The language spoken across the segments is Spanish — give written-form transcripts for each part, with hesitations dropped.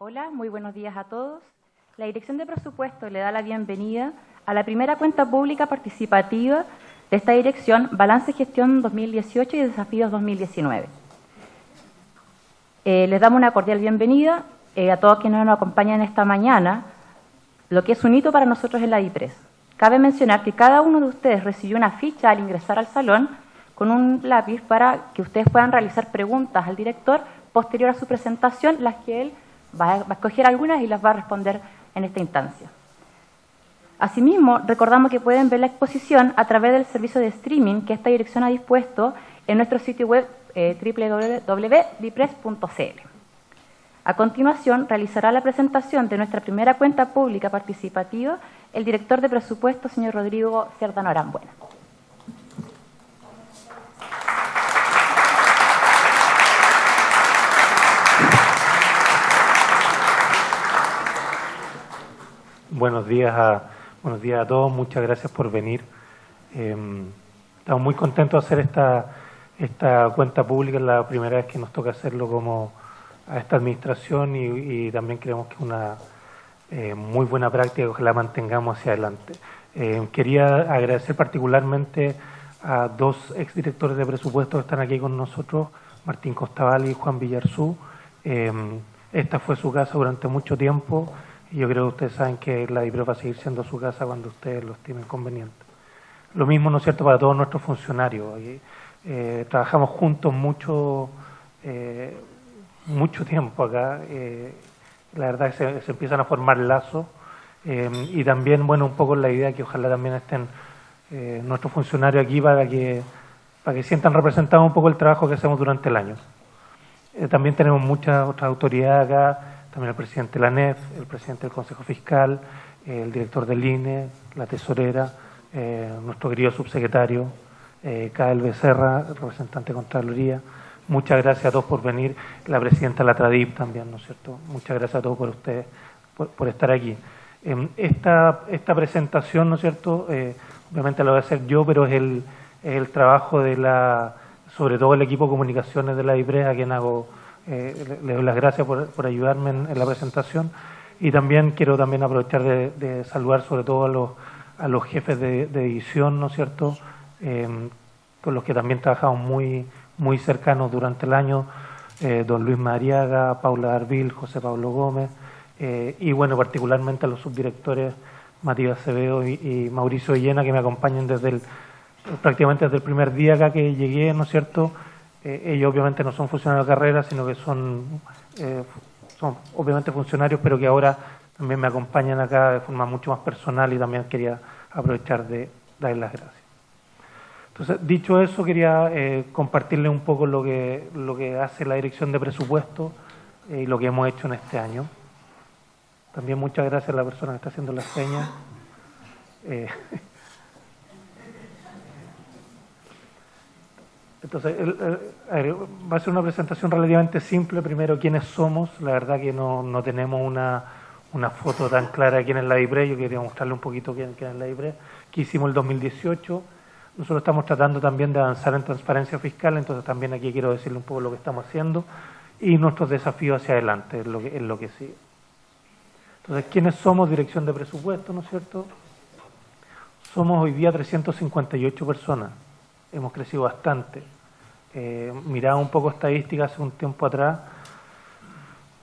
Hola, muy buenos días a todos. La Dirección de Presupuesto le da la bienvenida a la primera cuenta pública participativa de esta dirección, Balance y Gestión 2018 y Desafíos 2019. Les damos una cordial bienvenida a todos quienes nos acompañan esta mañana, lo que es un hito para nosotros en la DIPRES. Cabe mencionar que cada uno de ustedes recibió una ficha al ingresar al salón con un lápiz para que ustedes puedan realizar preguntas al director posterior a su presentación, las que él va a escoger algunas y las va a responder en esta instancia. Asimismo, recordamos que pueden ver la exposición a través del servicio de streaming que esta dirección ha dispuesto en nuestro sitio web www.dipres.cl. A continuación, realizará la presentación de nuestra primera cuenta pública participativa el director de presupuesto, señor Rodrigo Cerdano Arambuena. Buenos días a todos, muchas gracias por venir. Estamos muy contentos de hacer esta cuenta pública, es la primera vez que nos toca hacerlo como a esta administración y también creemos que es una muy buena práctica que la mantengamos hacia adelante. Quería agradecer particularmente a dos exdirectores de presupuesto que están aquí con nosotros, Martín Costaval y Juan Villarzú. Esta fue su casa durante mucho tiempo. Y yo creo que ustedes saben que la DIPRES va a seguir siendo su casa cuando ustedes los tienen conveniente. Lo mismo, ¿no es cierto?, para todos nuestros funcionarios. Trabajamos juntos mucho tiempo acá. La verdad es que se empiezan a formar lazos. Y también, bueno, un poco la idea que ojalá también estén nuestros funcionarios aquí para que sientan representado un poco el trabajo que hacemos durante el año. También tenemos muchas otras autoridades acá. También el presidente de la ANEF, el presidente del Consejo Fiscal, el director del INE, la tesorera, nuestro querido subsecretario, Kael Becerra, representante de Contraloría. Muchas gracias a todos por venir. La presidenta de la TRADIP también, ¿no es cierto? Muchas gracias a todos por ustedes, por estar aquí. Esta presentación, ¿no es cierto? Obviamente la voy a hacer yo, pero es el trabajo sobre todo el equipo de comunicaciones de la DIPRES, a quien le doy las gracias por ayudarme en la presentación, y también quiero aprovechar de saludar sobre todo a los jefes de edición, ¿no es cierto?, con los que también trabajamos muy cercanos durante el año, don Luis Madariaga, Paula Darvil, José Pablo Gómez, y bueno, particularmente a los subdirectores Matías Acevedo y Mauricio Villena, que me acompañan prácticamente desde el primer día acá que llegué, ¿no es cierto? Ellos obviamente no son funcionarios de carrera, sino que son obviamente funcionarios, pero que ahora también me acompañan acá de forma mucho más personal, y también quería aprovechar de darles las gracias. Entonces, dicho eso, quería compartirles un poco lo que hace la Dirección de Presupuesto y lo que hemos hecho en este año. También muchas gracias a la persona que está haciendo las señas. Entonces, va a ser una presentación relativamente simple. Primero, quiénes somos. La verdad que no tenemos una foto tan clara de quién es la DIPRES. Yo quería mostrarle un poquito quién es la DIPRES. ¿Qué hicimos el 2018? Nosotros estamos tratando también de avanzar en transparencia fiscal, entonces también aquí quiero decirle un poco lo que estamos haciendo y nuestros desafíos hacia adelante, es lo que sigue. Entonces, ¿quiénes somos? Dirección de Presupuesto, ¿no es cierto? Somos hoy día 358 personas. Hemos crecido bastante. Miraba un poco estadísticas hace un tiempo atrás,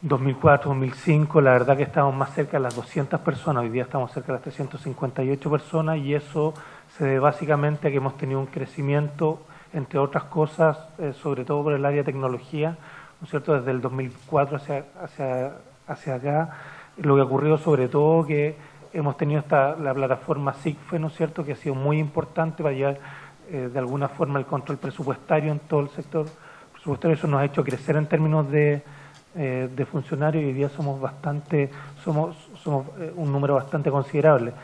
2004, 2005, la verdad que estábamos más cerca de las 200 personas, hoy día estamos cerca de las 358 personas, y eso se debe básicamente a que hemos tenido un crecimiento, entre otras cosas, sobre todo por el área de tecnología, ¿no es cierto?, desde el 2004 hacia acá. Lo que ha ocurrido sobre todo que hemos tenido la plataforma SIGFE, ¿no es cierto?, que ha sido muy importante para llevar de alguna forma el control presupuestario en todo el sector presupuestario. Eso nos ha hecho crecer en términos de funcionarios, y hoy día somos un número bastante considerable.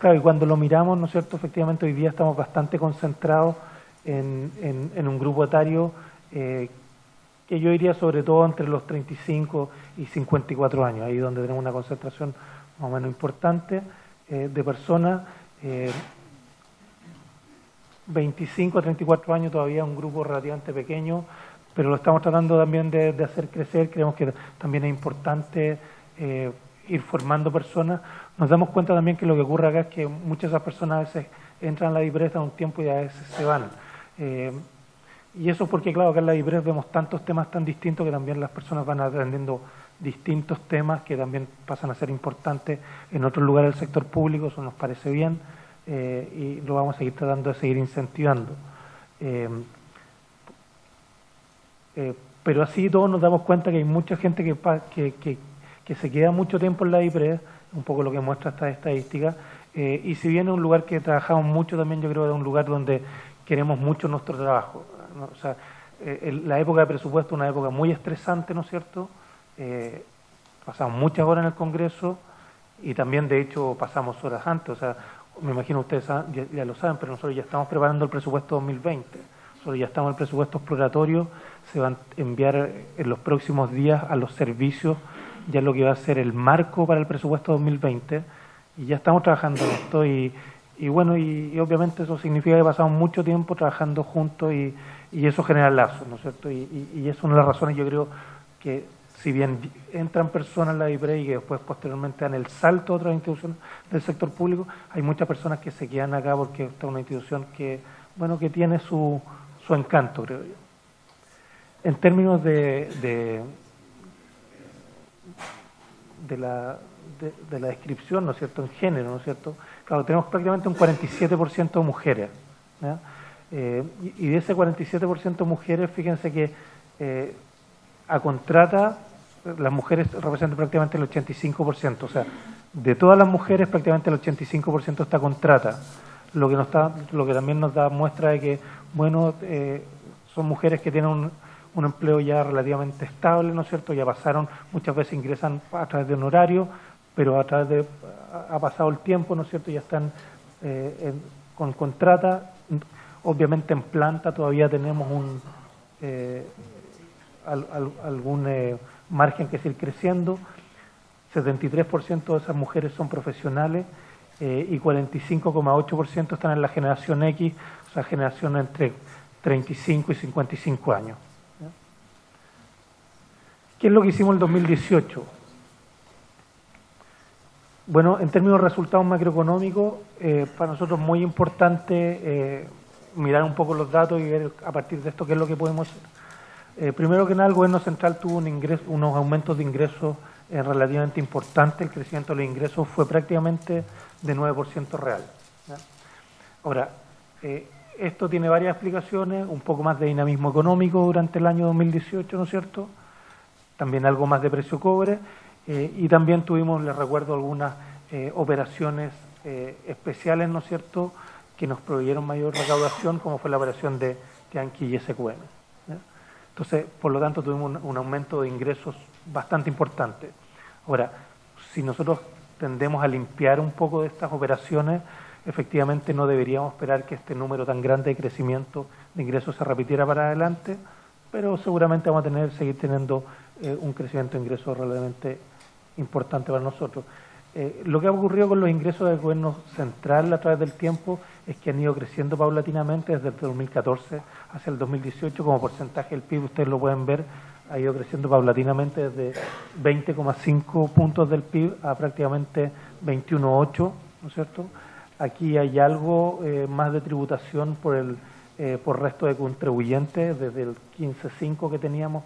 Claro, y cuando lo miramos, ¿no es cierto?, efectivamente hoy día estamos bastante concentrados en un grupo etario que yo diría sobre todo entre los 35 y 54 años, ahí donde tenemos una concentración más o menos importante de personas. 25 a 34 años todavía un grupo relativamente pequeño, pero lo estamos tratando también de hacer crecer. Creemos que también es importante ir formando personas. Nos damos cuenta también que lo que ocurre acá es que muchas de esas personas a veces entran a la IPRES un tiempo y a veces se van. Y eso porque, claro, acá en la IPRES vemos tantos temas tan distintos que también las personas van aprendiendo distintos temas que también pasan a ser importantes en otros lugares del sector público. Eso nos parece bien y lo vamos a seguir tratando de seguir incentivando. Pero así todos nos damos cuenta que hay mucha gente que se queda mucho tiempo en la IPRES, un poco lo que muestra esta estadística, y si bien es un lugar que trabajamos mucho, también yo creo que es un lugar donde queremos mucho nuestro trabajo, ¿no? O sea, la época de presupuesto es una época muy estresante, ¿no es cierto? Pasamos muchas horas en el Congreso y también, de hecho, pasamos horas antes. O sea, me imagino ustedes ya lo saben, pero nosotros ya estamos preparando el presupuesto 2020. Nosotros ya estamos en el presupuesto exploratorio, se van a enviar en los próximos días a los servicios ya lo que va a ser el marco para el presupuesto 2020 y ya estamos trabajando en esto y bueno, y obviamente eso significa que pasamos mucho tiempo trabajando juntos y eso genera lazos, ¿no es cierto? Y es una de las razones, yo creo, que si bien entran personas en la IPRES y que después posteriormente dan el salto a otras instituciones del sector público, hay muchas personas que se quedan acá porque esta es una institución que, bueno, que tiene su encanto, creo yo. En términos de la descripción, ¿no es cierto?, en género, ¿no es cierto? Claro, tenemos prácticamente un 47% de mujeres, ¿ya? Y de ese 47% de mujeres, fíjense que a contrata, las mujeres representan prácticamente el 85%, o sea, de todas las mujeres prácticamente el 85% está contrata, lo que también nos da muestra de que, bueno, son mujeres que tienen un empleo ya relativamente estable, ¿no es cierto? Ya pasaron, muchas veces ingresan a través de un horario, pero ha pasado el tiempo, ¿no es cierto? Ya están con contrata. Obviamente en planta todavía tenemos algún margen que seguir creciendo. 73% de esas mujeres son profesionales y 45,8% están en la generación X, o sea, generación entre 35 y 55 años. ¿Qué es lo que hicimos en el 2018? Bueno, en términos de resultados macroeconómicos, para nosotros es muy importante mirar un poco los datos y ver a partir de esto qué es lo que podemos hacer. Primero que nada, el gobierno central tuvo unos aumentos de ingresos relativamente importantes. El crecimiento de los ingresos fue prácticamente de 9% real, ¿ya? Ahora, esto tiene varias explicaciones, un poco más de dinamismo económico durante el año 2018, ¿no es cierto? También algo más de precio cobre, y también tuvimos, les recuerdo, algunas operaciones especiales, ¿no es cierto?, que nos proveyeron mayor recaudación, como fue la operación de Tianqi y SQM, ¿ya? Entonces, por lo tanto, tuvimos un aumento de ingresos bastante importante. Ahora, si nosotros tendemos a limpiar un poco de estas operaciones, efectivamente no deberíamos esperar que este número tan grande de crecimiento de ingresos se repitiera para adelante, pero seguramente vamos a seguir teniendo un crecimiento de ingresos relativamente importante para nosotros. Lo que ha ocurrido con los ingresos del gobierno central a través del tiempo es que han ido creciendo paulatinamente desde el 2014 hacia el 2018 como porcentaje del PIB, ustedes lo pueden ver, ha ido creciendo paulatinamente desde 20,5 puntos del PIB a prácticamente 21,8, ¿no es cierto? Aquí hay algo más de tributación por resto de contribuyentes, desde el 15,5 que teníamos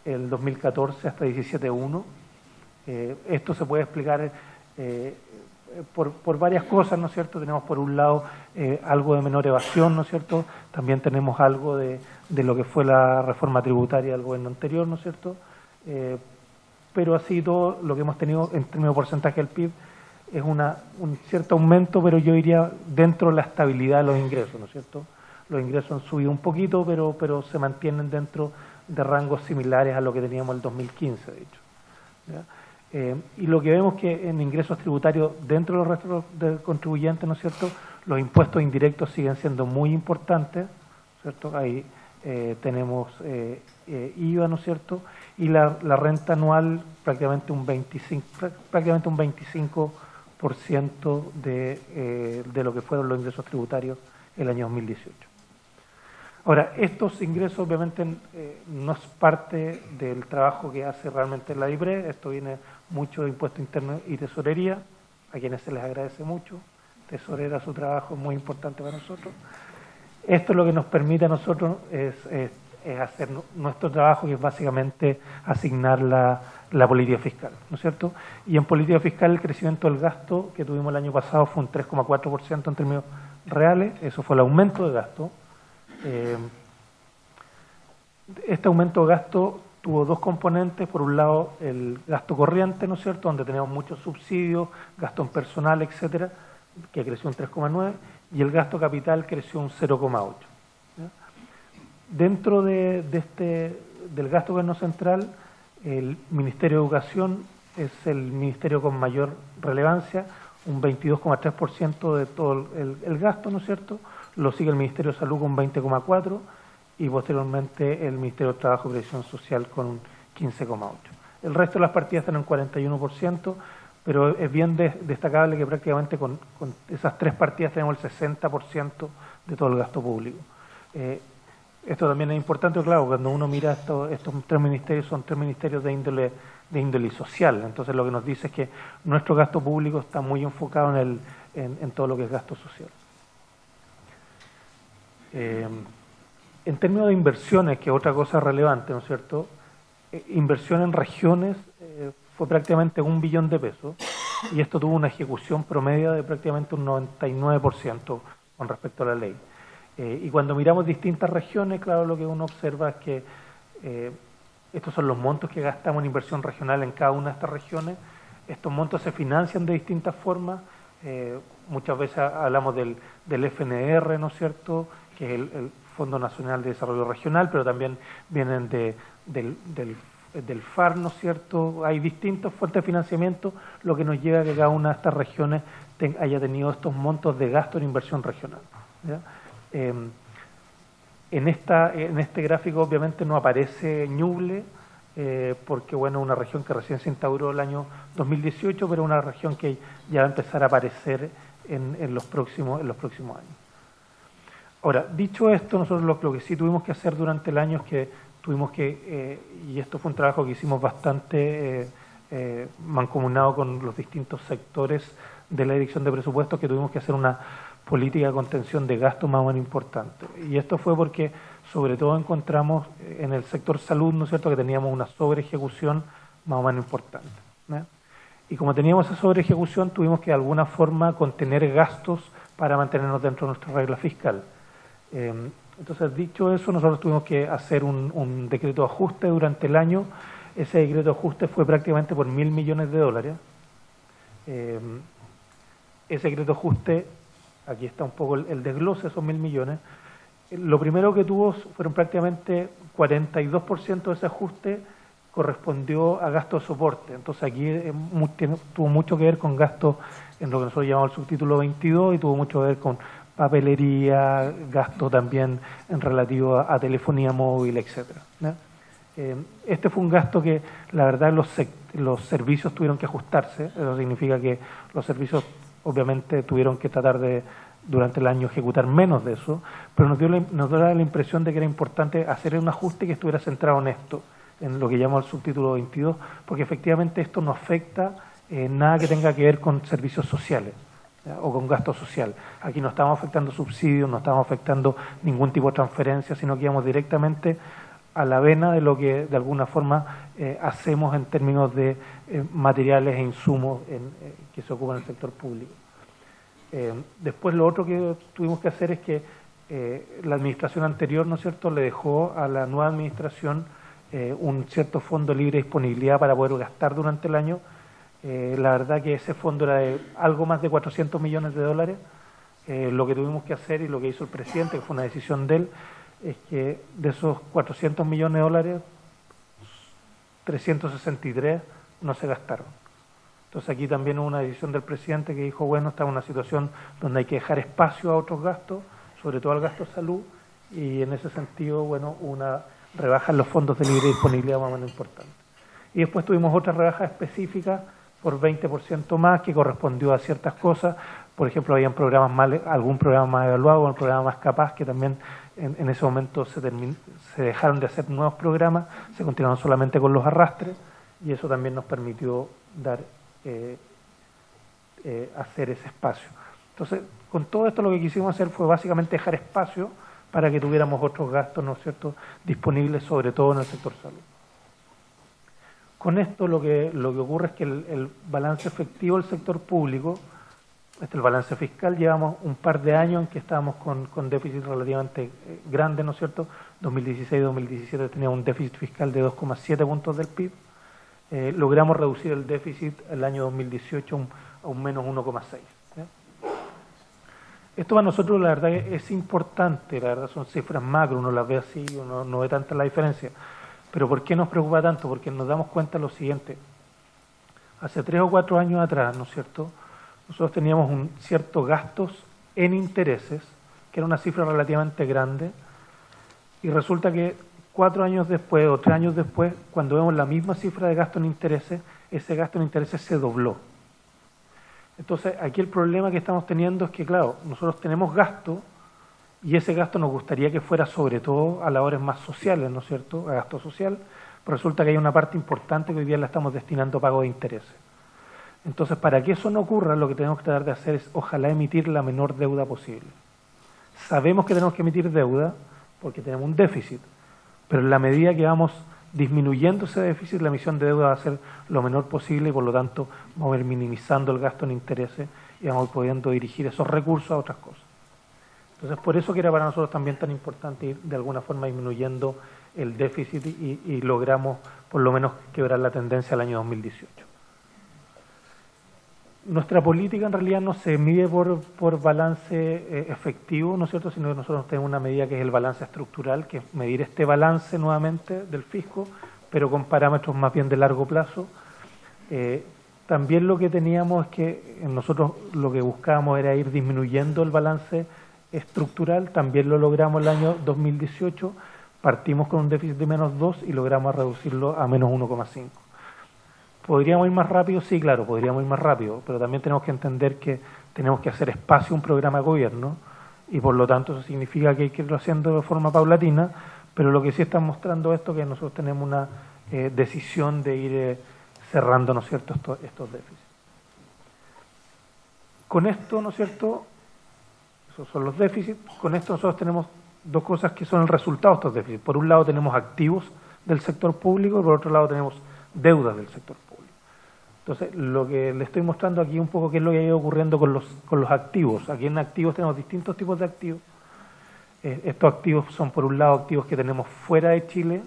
el 2014 hasta 17,1. Esto se puede explicar por varias cosas, ¿no es cierto? Tenemos por un lado algo de menor evasión, ¿no es cierto? También tenemos algo de lo que fue la reforma tributaria del gobierno anterior, ¿no es cierto? Pero así todo lo que hemos tenido en términos de porcentaje del PIB es un cierto aumento, pero yo diría dentro de la estabilidad de los ingresos, ¿no es cierto? Los ingresos han subido un poquito, pero se mantienen dentro de rangos similares a lo que teníamos en el 2015, de hecho, ¿ya? Y lo que vemos que en ingresos tributarios dentro de los restos de contribuyentes, ¿no es cierto?, los impuestos indirectos siguen siendo muy importantes, ¿cierto? Ahí tenemos IVA, ¿no es cierto?, y la renta anual prácticamente un 25% de lo que fueron los ingresos tributarios el año 2018. Ahora, estos ingresos obviamente no es parte del trabajo que hace realmente la DIPRES, esto viene mucho de impuesto interno y tesorería, a quienes se les agradece mucho. Tesorera, su trabajo es muy importante para nosotros. Esto lo que nos permite a nosotros es hacer nuestro trabajo, que es básicamente asignar la política fiscal, ¿no es cierto? Y en política fiscal el crecimiento del gasto que tuvimos el año pasado fue un 3,4% en términos reales, eso fue el aumento de gasto. Este aumento de gasto tuvo dos componentes: por un lado el gasto corriente, ¿no es cierto?, donde teníamos muchos subsidios, gasto en personal, etcétera, que creció un 3,9%, y el gasto capital creció un 0,8%. Dentro del gasto gobierno central, el Ministerio de Educación es el ministerio con mayor relevancia, un 22,3% de todo el gasto, ¿no es cierto? Lo sigue el Ministerio de Salud con 20,4% y posteriormente el Ministerio de Trabajo y Previsión Social con un 15,8%. El resto de las partidas están en 41%, pero es bien destacable que prácticamente con esas tres partidas tenemos el 60% de todo el gasto público. Esto también es importante, claro, cuando uno mira estos tres ministerios, son tres ministerios de índole social. Entonces lo que nos dice es que nuestro gasto público está muy enfocado en todo lo que es gasto social. En términos de inversiones, que es otra cosa relevante, ¿no es cierto? Inversión en regiones fue prácticamente 1 billón de pesos, y esto tuvo una ejecución promedio de prácticamente un 99% con respecto a la ley. Y cuando miramos distintas regiones, claro, lo que uno observa es que estos son los montos que gastamos en inversión regional en cada una de estas regiones. Estos montos se financian de distintas formas. Muchas veces hablamos del FNR, ¿no es cierto?, que es el Fondo Nacional de Desarrollo Regional, pero también vienen del FAR, ¿no es cierto? Hay distintas fuentes de financiamiento, lo que nos lleva a que cada una de estas regiones haya tenido estos montos de gasto en inversión regional, ¿ya? En este gráfico obviamente no aparece Ñuble, porque bueno, una región que recién se instauró el año 2018, pero una región que ya va a empezar a aparecer en los próximos años. Ahora, dicho esto, nosotros lo que sí tuvimos que hacer durante el año es que tuvimos que, y esto fue un trabajo que hicimos bastante mancomunado con los distintos sectores de la Dirección de Presupuestos, que tuvimos que hacer una política de contención de gasto más o menos importante. Y esto fue porque sobre todo encontramos en el sector salud, ¿no es cierto?, que teníamos una sobreejecución más o menos importante, ¿no? Y como teníamos esa sobreejecución, tuvimos que de alguna forma contener gastos para mantenernos dentro de nuestra regla fiscal. Entonces, dicho eso, nosotros tuvimos que hacer un decreto de ajuste durante el año. Ese decreto de ajuste fue prácticamente por $1.000 millones. Ese decreto de ajuste, aquí está un poco el desglose de esos 1.000 millones. Lo primero que tuvo fueron prácticamente 42% de ese ajuste correspondió a gasto de soporte. Entonces aquí tuvo mucho que ver con gasto en lo que nosotros llamamos el subtítulo 22 y tuvo mucho que ver con papelería, gasto también en relativo a telefonía móvil, etcétera, ¿no? Este fue un gasto que la verdad los servicios tuvieron que ajustarse. Eso significa que los servicios obviamente tuvieron que tratar de durante el año ejecutar menos de eso, pero nos dio la impresión de que era importante hacer un ajuste que estuviera centrado en esto, en lo que llamamos el subtítulo 22, porque efectivamente esto no afecta nada que tenga que ver con servicios sociales, ¿ya?, o con gasto social. Aquí no estamos afectando subsidios, no estamos afectando ningún tipo de transferencia, sino que íbamos directamente a la vena de lo que de alguna forma hacemos en términos de materiales e insumos que se ocupan en el sector público. Después lo otro que tuvimos que hacer es que la administración anterior, ¿no es cierto?, le dejó a la nueva administración un cierto fondo de libre disponibilidad para poder gastar durante el año. La verdad que ese fondo era de algo más de $400 millones. Lo que tuvimos que hacer y lo que hizo el presidente, que fue una decisión de él, es que de esos $400 millones, 363 no se gastaron. Entonces aquí también hubo una decisión del presidente que dijo, bueno, estamos en una situación donde hay que dejar espacio a otros gastos, sobre todo al gasto de salud, y en ese sentido, bueno, una rebaja en los fondos de libre disponibilidad más o menos importante. Y después tuvimos otra rebaja específica por 20% más, que correspondió a ciertas cosas. Por ejemplo, habían algún programa más evaluado, un programa más capaz, que también en ese momento se dejaron de hacer nuevos programas, se continuaron solamente con los arrastres, y eso también nos permitió hacer ese espacio. Entonces, con todo esto lo que quisimos hacer fue básicamente dejar espacio para que tuviéramos otros gastos, ¿no es cierto?, disponibles, sobre todo en el sector salud. Con esto lo que ocurre es que el balance efectivo del sector público, el balance fiscal, llevamos un par de años en que estábamos con déficit relativamente grande, ¿no es cierto? 2016-2017 teníamos un déficit fiscal de 2,7 puntos del PIB. Logramos reducir el déficit el año 2018 a un menos 1,6. Esto para nosotros la verdad es importante, la verdad son cifras macro, uno las ve así, uno no ve tanta la diferencia. Pero ¿por qué nos preocupa tanto? Porque nos damos cuenta de lo siguiente. Hace 3 o 4 años atrás, ¿no es cierto?, nosotros teníamos ciertos gastos en intereses, que era una cifra relativamente grande, y resulta que 4 años después o 3 años después, cuando vemos la misma cifra de gasto en intereses, ese gasto en intereses se dobló. Entonces, aquí el problema que estamos teniendo es que, claro, nosotros tenemos gasto, y ese gasto nos gustaría que fuera sobre todo a labores más sociales, ¿no es cierto?, a gasto social, pero resulta que hay una parte importante que hoy día la estamos destinando a pago de intereses. Entonces, para que eso no ocurra, lo que tenemos que tratar de hacer es, ojalá, emitir la menor deuda posible. Sabemos que tenemos que emitir deuda porque tenemos un déficit, pero en la medida que vamos disminuyendo ese déficit, la emisión de deuda va a ser lo menor posible y por lo tanto vamos a ir minimizando el gasto en intereses y vamos a ir pudiendo dirigir esos recursos a otras cosas. Entonces, por eso que era para nosotros también tan importante ir de alguna forma disminuyendo el déficit y logramos por lo menos quebrar la tendencia al año 2018. Nuestra política en realidad no se mide por balance efectivo, ¿no es cierto?, sino que nosotros tenemos una medida que es el balance estructural, que es medir este balance nuevamente del fisco, pero con parámetros más bien de largo plazo. También lo que teníamos es que nosotros lo que buscábamos era ir disminuyendo el balance estructural, también lo logramos el año 2018, partimos con un déficit de menos 2 y logramos reducirlo a menos 1,5. ¿Podríamos ir más rápido? Sí, claro, podríamos ir más rápido, pero también tenemos que entender que tenemos que hacer espacio a un programa de gobierno y por lo tanto eso significa que hay que irlo haciendo de forma paulatina, pero lo que sí está mostrando esto es que nosotros tenemos una decisión de ir cerrando, ¿no es cierto?, estos déficits. Con esto, ¿no es cierto?, esos son los déficits, con esto nosotros tenemos dos cosas que son el resultado de estos déficits. Por un lado tenemos activos del sector público y por otro lado tenemos deudas del sector público. Entonces, lo que le estoy mostrando aquí un poco qué es lo que ha ido ocurriendo con los activos. Aquí en activos tenemos distintos tipos de activos. Estos activos son, por un lado, activos que tenemos fuera de Chile.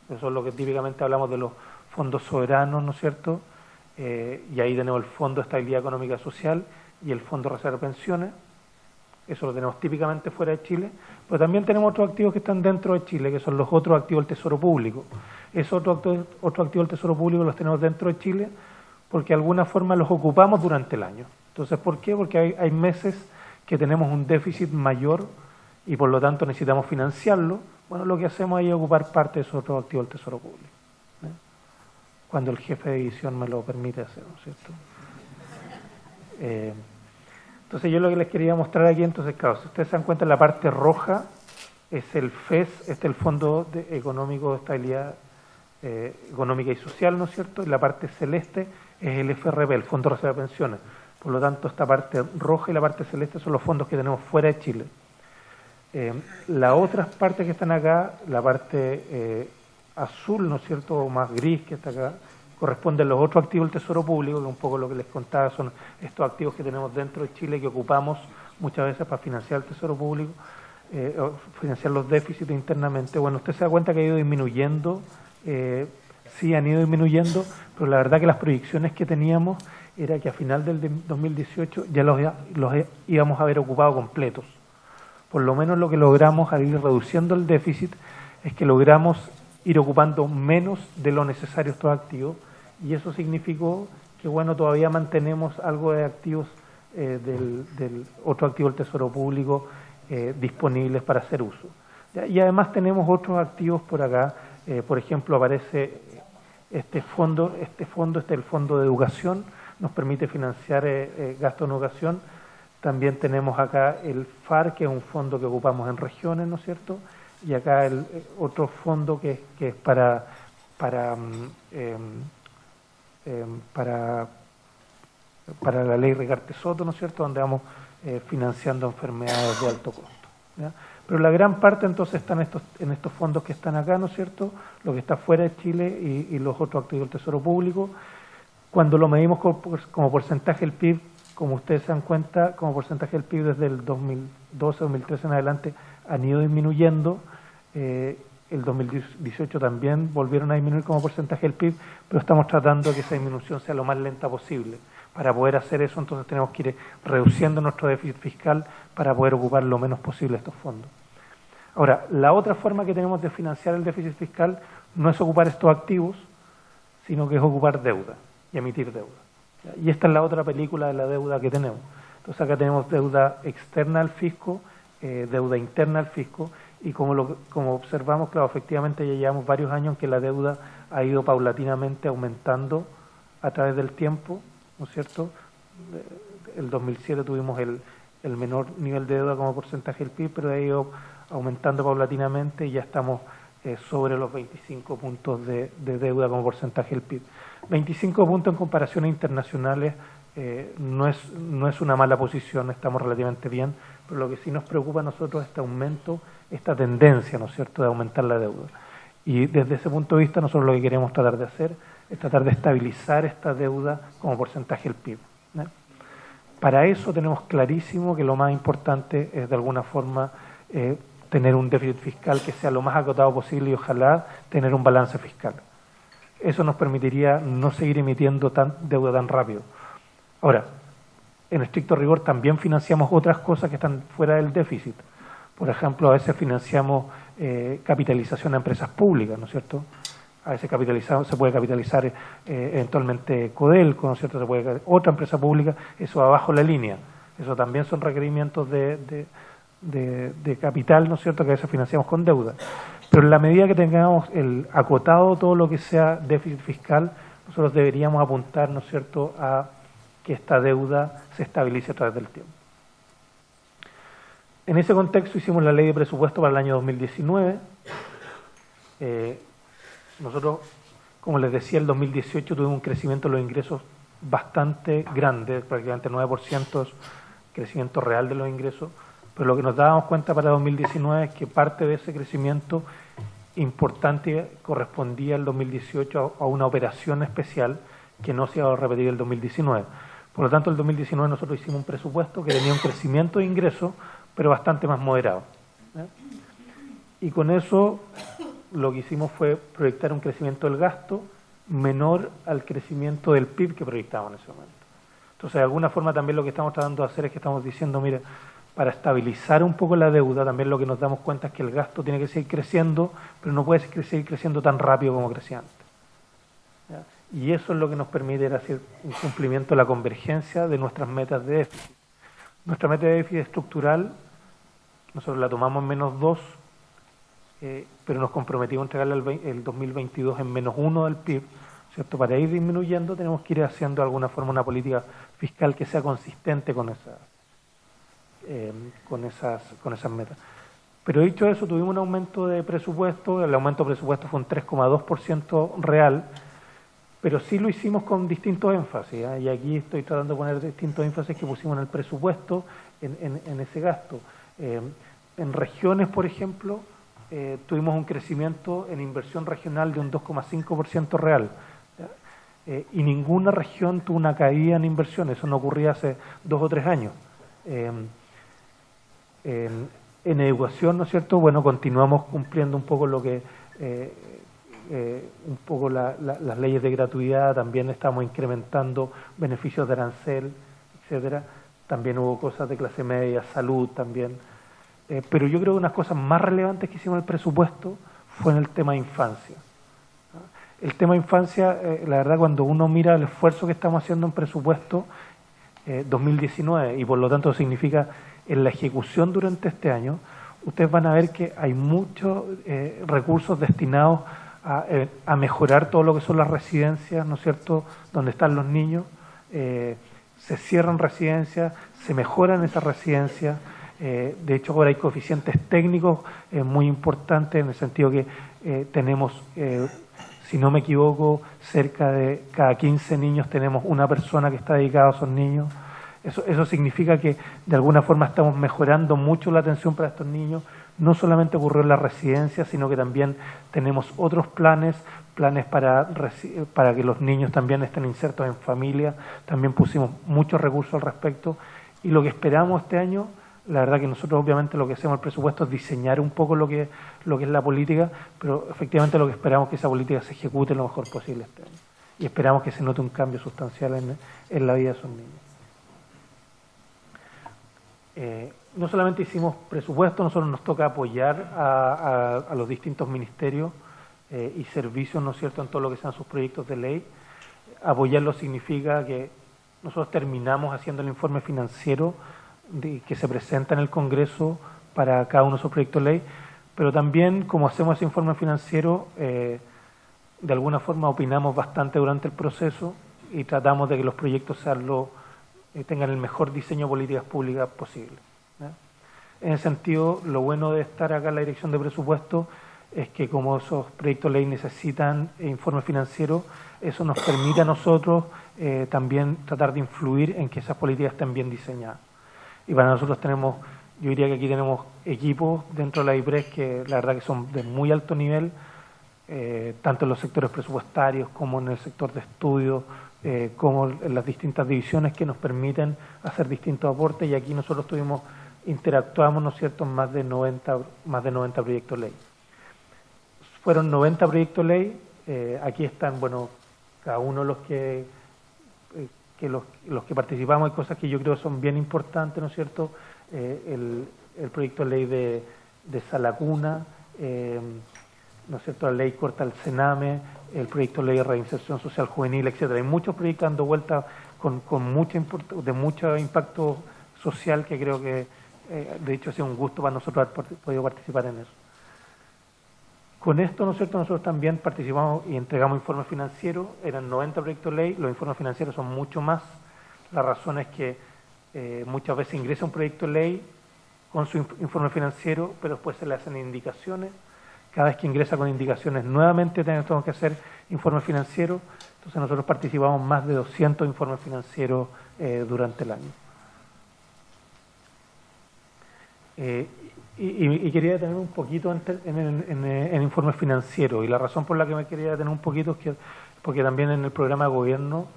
Eso es lo que típicamente hablamos de los fondos soberanos, ¿no es cierto? Y ahí tenemos el Fondo de Estabilidad Económica y Social y el Fondo de Reserva de Pensiones. Eso lo tenemos típicamente fuera de Chile. Pero también tenemos otros activos que están dentro de Chile, que son los otros activos del Tesoro Público. Esos otros activos del Tesoro Público los tenemos dentro de Chile porque de alguna forma los ocupamos durante el año. Entonces, ¿por qué? Porque hay meses que tenemos un déficit mayor y por lo tanto necesitamos financiarlo. Bueno, lo que hacemos ahí es ocupar parte de esos otros activos del Tesoro Público, ¿eh? Cuando el jefe de división me lo permite hacer, ¿no es cierto? Entonces yo lo que les quería mostrar aquí, entonces, claro, si ustedes se dan cuenta, la parte roja es el FES, este es el Fondo Económico de Estabilidad Económica y Social, ¿no es cierto? Y la parte celeste es el FRP, el Fondo de Reserva de Pensiones. Por lo tanto, esta parte roja y la parte celeste son los fondos que tenemos fuera de Chile. Las otras partes que están acá, la parte azul, ¿no es cierto?, o más gris que está acá, corresponden a los otros activos del Tesoro Público, que un poco lo que les contaba son estos activos que tenemos dentro de Chile que ocupamos muchas veces para financiar el Tesoro Público, o financiar los déficits internamente. Bueno, usted se da cuenta que ha ido disminuyendo, sí han ido disminuyendo, pero la verdad que las proyecciones que teníamos era que a final del 2018 ya los íbamos a haber ocupado completos. Por lo menos lo que logramos al ir reduciendo el déficit es que logramos ir ocupando menos de lo necesario estos activos y eso significó que, bueno, todavía mantenemos algo de activos del otro activo del Tesoro Público disponibles para hacer uso. Y además tenemos otros activos por acá, por ejemplo, aparece este fondo es el Fondo de Educación, nos permite financiar gastos en educación. También tenemos acá el FAR, que es un fondo que ocupamos en regiones, ¿no es cierto? Y acá el otro fondo que es para la ley Rigarte Soto, ¿no es cierto?, donde vamos financiando enfermedades de alto costo, ¿ya? Pero la gran parte entonces está en estos fondos que están acá, ¿no es cierto?, lo que está fuera de Chile y los otros activos del Tesoro Público. Cuando lo medimos como porcentaje del PIB, como ustedes se dan cuenta, como porcentaje del PIB desde el 2012, 2013 en adelante han ido disminuyendo. El 2018 también volvieron a disminuir como porcentaje del PIB, pero estamos tratando de que esa disminución sea lo más lenta posible. Para poder hacer eso, entonces tenemos que ir reduciendo nuestro déficit fiscal para poder ocupar lo menos posible estos fondos. Ahora, la otra forma que tenemos de financiar el déficit fiscal no es ocupar estos activos, sino que es ocupar deuda y emitir deuda. Y esta es la otra película de la deuda que tenemos. Entonces acá tenemos deuda externa al fisco, deuda interna al fisco, y como observamos, claro, efectivamente ya llevamos varios años en que la deuda ha ido paulatinamente aumentando a través del tiempo, ¿no es cierto? El 2007 tuvimos el menor nivel de deuda como porcentaje del PIB, pero ha ido aumentando paulatinamente y ya estamos sobre los 25 puntos de deuda como porcentaje del PIB. 25 puntos en comparaciones internacionales no es una mala posición, estamos relativamente bien, pero lo que sí nos preocupa a nosotros es este aumento, esta tendencia, ¿no es cierto?, de aumentar la deuda. Y desde ese punto de vista nosotros lo que queremos tratar de hacer es tratar de estabilizar esta deuda como porcentaje del PIB, ¿no? Para eso tenemos clarísimo que lo más importante es de alguna forma tener un déficit fiscal que sea lo más acotado posible y ojalá tener un balance fiscal. Eso nos permitiría no seguir emitiendo deuda tan rápido. Ahora, en estricto rigor también financiamos otras cosas que están fuera del déficit. Por ejemplo, a veces financiamos capitalización a empresas públicas, ¿no es cierto? A veces se puede capitalizar eventualmente Codelco, ¿no es cierto? Se puede otra empresa pública, eso abajo la línea. Eso también son requerimientos de capital, ¿no es cierto?, que a veces financiamos con deuda. Pero en la medida que tengamos acotado todo lo que sea déficit fiscal, nosotros deberíamos apuntar, ¿no es cierto?, a que esta deuda se estabilice a través del tiempo. En ese contexto hicimos la ley de presupuesto para el año 2019. Nosotros, como les decía, el 2018 tuvimos un crecimiento de los ingresos bastante grande, prácticamente 9% crecimiento real de los ingresos, pero lo que nos dábamos cuenta para 2019 es que parte de ese crecimiento importante correspondía el 2018 a una operación especial que no se iba a repetir el 2019. Por lo tanto, el 2019 nosotros hicimos un presupuesto que tenía un crecimiento de ingresos, pero bastante más moderado, ¿eh? Y con eso lo que hicimos fue proyectar un crecimiento del gasto menor al crecimiento del PIB que proyectábamos en ese momento. Entonces, de alguna forma también lo que estamos tratando de hacer es que estamos diciendo, mire, para estabilizar un poco la deuda, también lo que nos damos cuenta es que el gasto tiene que seguir creciendo, pero no puede seguir creciendo tan rápido como crecía antes, ¿ya? Y eso es lo que nos permite hacer un cumplimiento de la convergencia de nuestras metas de déficit. Nuestra meta de déficit estructural, nosotros la tomamos en -2, pero nos comprometimos a entregarla el 2022 en -1 del PIB, ¿cierto? Para ir disminuyendo tenemos que ir haciendo de alguna forma una política fiscal que sea consistente con esas metas. Pero dicho eso, tuvimos un aumento de presupuesto, el aumento de presupuesto fue un 3,2% real, pero sí lo hicimos con distintos énfasis, ¿eh? Y aquí estoy tratando de poner distintos énfasis que pusimos en el presupuesto, en ese gasto. En regiones, por ejemplo, tuvimos un crecimiento en inversión regional de un 2,5% real, y ninguna región tuvo una caída en inversión, eso no ocurría hace 2 o 3 años. En educación, ¿no es cierto? Bueno, continuamos cumpliendo un poco lo que las leyes de gratuidad, también estamos incrementando beneficios de arancel, etcétera. También hubo cosas de clase media, salud también. Pero yo creo que unas cosas más relevantes que hicimos en el presupuesto fue en el tema de infancia. El tema de infancia, la verdad, cuando uno mira el esfuerzo que estamos haciendo en presupuesto 2019, y por lo tanto significa en la ejecución durante este año, ustedes van a ver que hay muchos recursos destinados a mejorar todo lo que son las residencias, ¿no es cierto?, donde están los niños. se cierran residencias, se mejoran esas residencias. De hecho, ahora hay coeficientes técnicos muy importantes en el sentido que tenemos, si no me equivoco, cerca de cada 15 niños tenemos una persona que está dedicada a esos niños. Eso significa que de alguna forma estamos mejorando mucho la atención para estos niños. No solamente ocurrió en la residencia, sino que también tenemos otros planes para que los niños también estén insertos en familia. También pusimos muchos recursos al respecto. Y lo que esperamos este año, la verdad que nosotros obviamente lo que hacemos en el presupuesto es diseñar un poco lo que es la política, pero efectivamente lo que esperamos es que esa política se ejecute lo mejor posible este año. Y esperamos que se note un cambio sustancial en la vida de esos niños. No solamente hicimos presupuesto, nosotros nos toca apoyar a los distintos ministerios y servicios, ¿no es cierto?, en todo lo que sean sus proyectos de ley. Apoyarlo significa que nosotros terminamos haciendo el informe financiero que se presenta en el Congreso para cada uno de esos proyectos de ley, pero también, como hacemos ese informe financiero, de alguna forma opinamos bastante durante el proceso y tratamos de que los proyectos tengan el mejor diseño de políticas públicas posible. En ese sentido, lo bueno de estar acá en la Dirección de Presupuesto es que como esos proyectos de ley necesitan informe financiero, eso nos permite a nosotros también tratar de influir en que esas políticas estén bien diseñadas. Y para nosotros yo diría que aquí tenemos equipos dentro de la IPRES que la verdad que son de muy alto nivel, tanto en los sectores presupuestarios como en el sector de estudios, como en las distintas divisiones que nos permiten hacer distintos aportes, y aquí nosotros interactuamos, ¿no es cierto?, en más de 90 proyectos de ley. Fueron 90 proyectos de ley, aquí están, bueno, cada uno de los que participamos. Hay cosas que yo creo son bien importantes, ¿no es cierto?, el proyecto de ley de Salacuna, ¿no es cierto?, la ley corta al Sename, el proyecto de ley de reinserción social juvenil, etcétera. Hay muchos proyectos dando vuelta de mucho impacto social que creo que, de hecho, ha sido un gusto para nosotros haber podido participar en eso. Con esto, ¿no es cierto?, nosotros también participamos y entregamos informes financieros. Eran 90 proyectos de ley, los informes financieros son mucho más. La razón es que muchas veces ingresa un proyecto de ley con su informe financiero, pero después se le hacen indicaciones. Cada vez que ingresa con indicaciones, nuevamente tenemos que hacer informe financiero. Entonces nosotros participamos más de 200 informes financieros durante el año. Y quería detener un poquito en el informe financiero, y la razón por la que me quería detener un poquito es que porque también en el programa de gobierno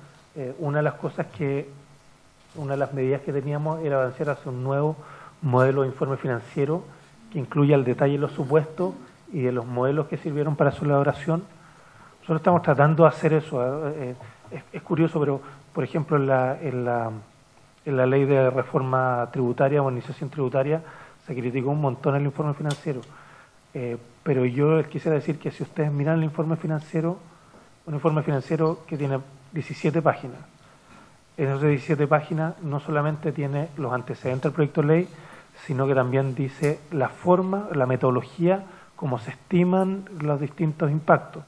una de las medidas que teníamos era avanzar hacia un nuevo modelo de informe financiero que incluya el detalle de los supuestos y de los modelos que sirvieron para su elaboración. Nosotros estamos tratando de hacer eso. Es curioso, pero por ejemplo en la ley de reforma tributaria, modernización tributaria, se criticó un montón el informe financiero, pero yo les quisiera decir que si ustedes miran el informe financiero, un informe financiero que tiene 17 páginas, en esas 17 páginas no solamente tiene los antecedentes del proyecto de ley, sino que también dice la forma, la metodología, cómo se estiman los distintos impactos,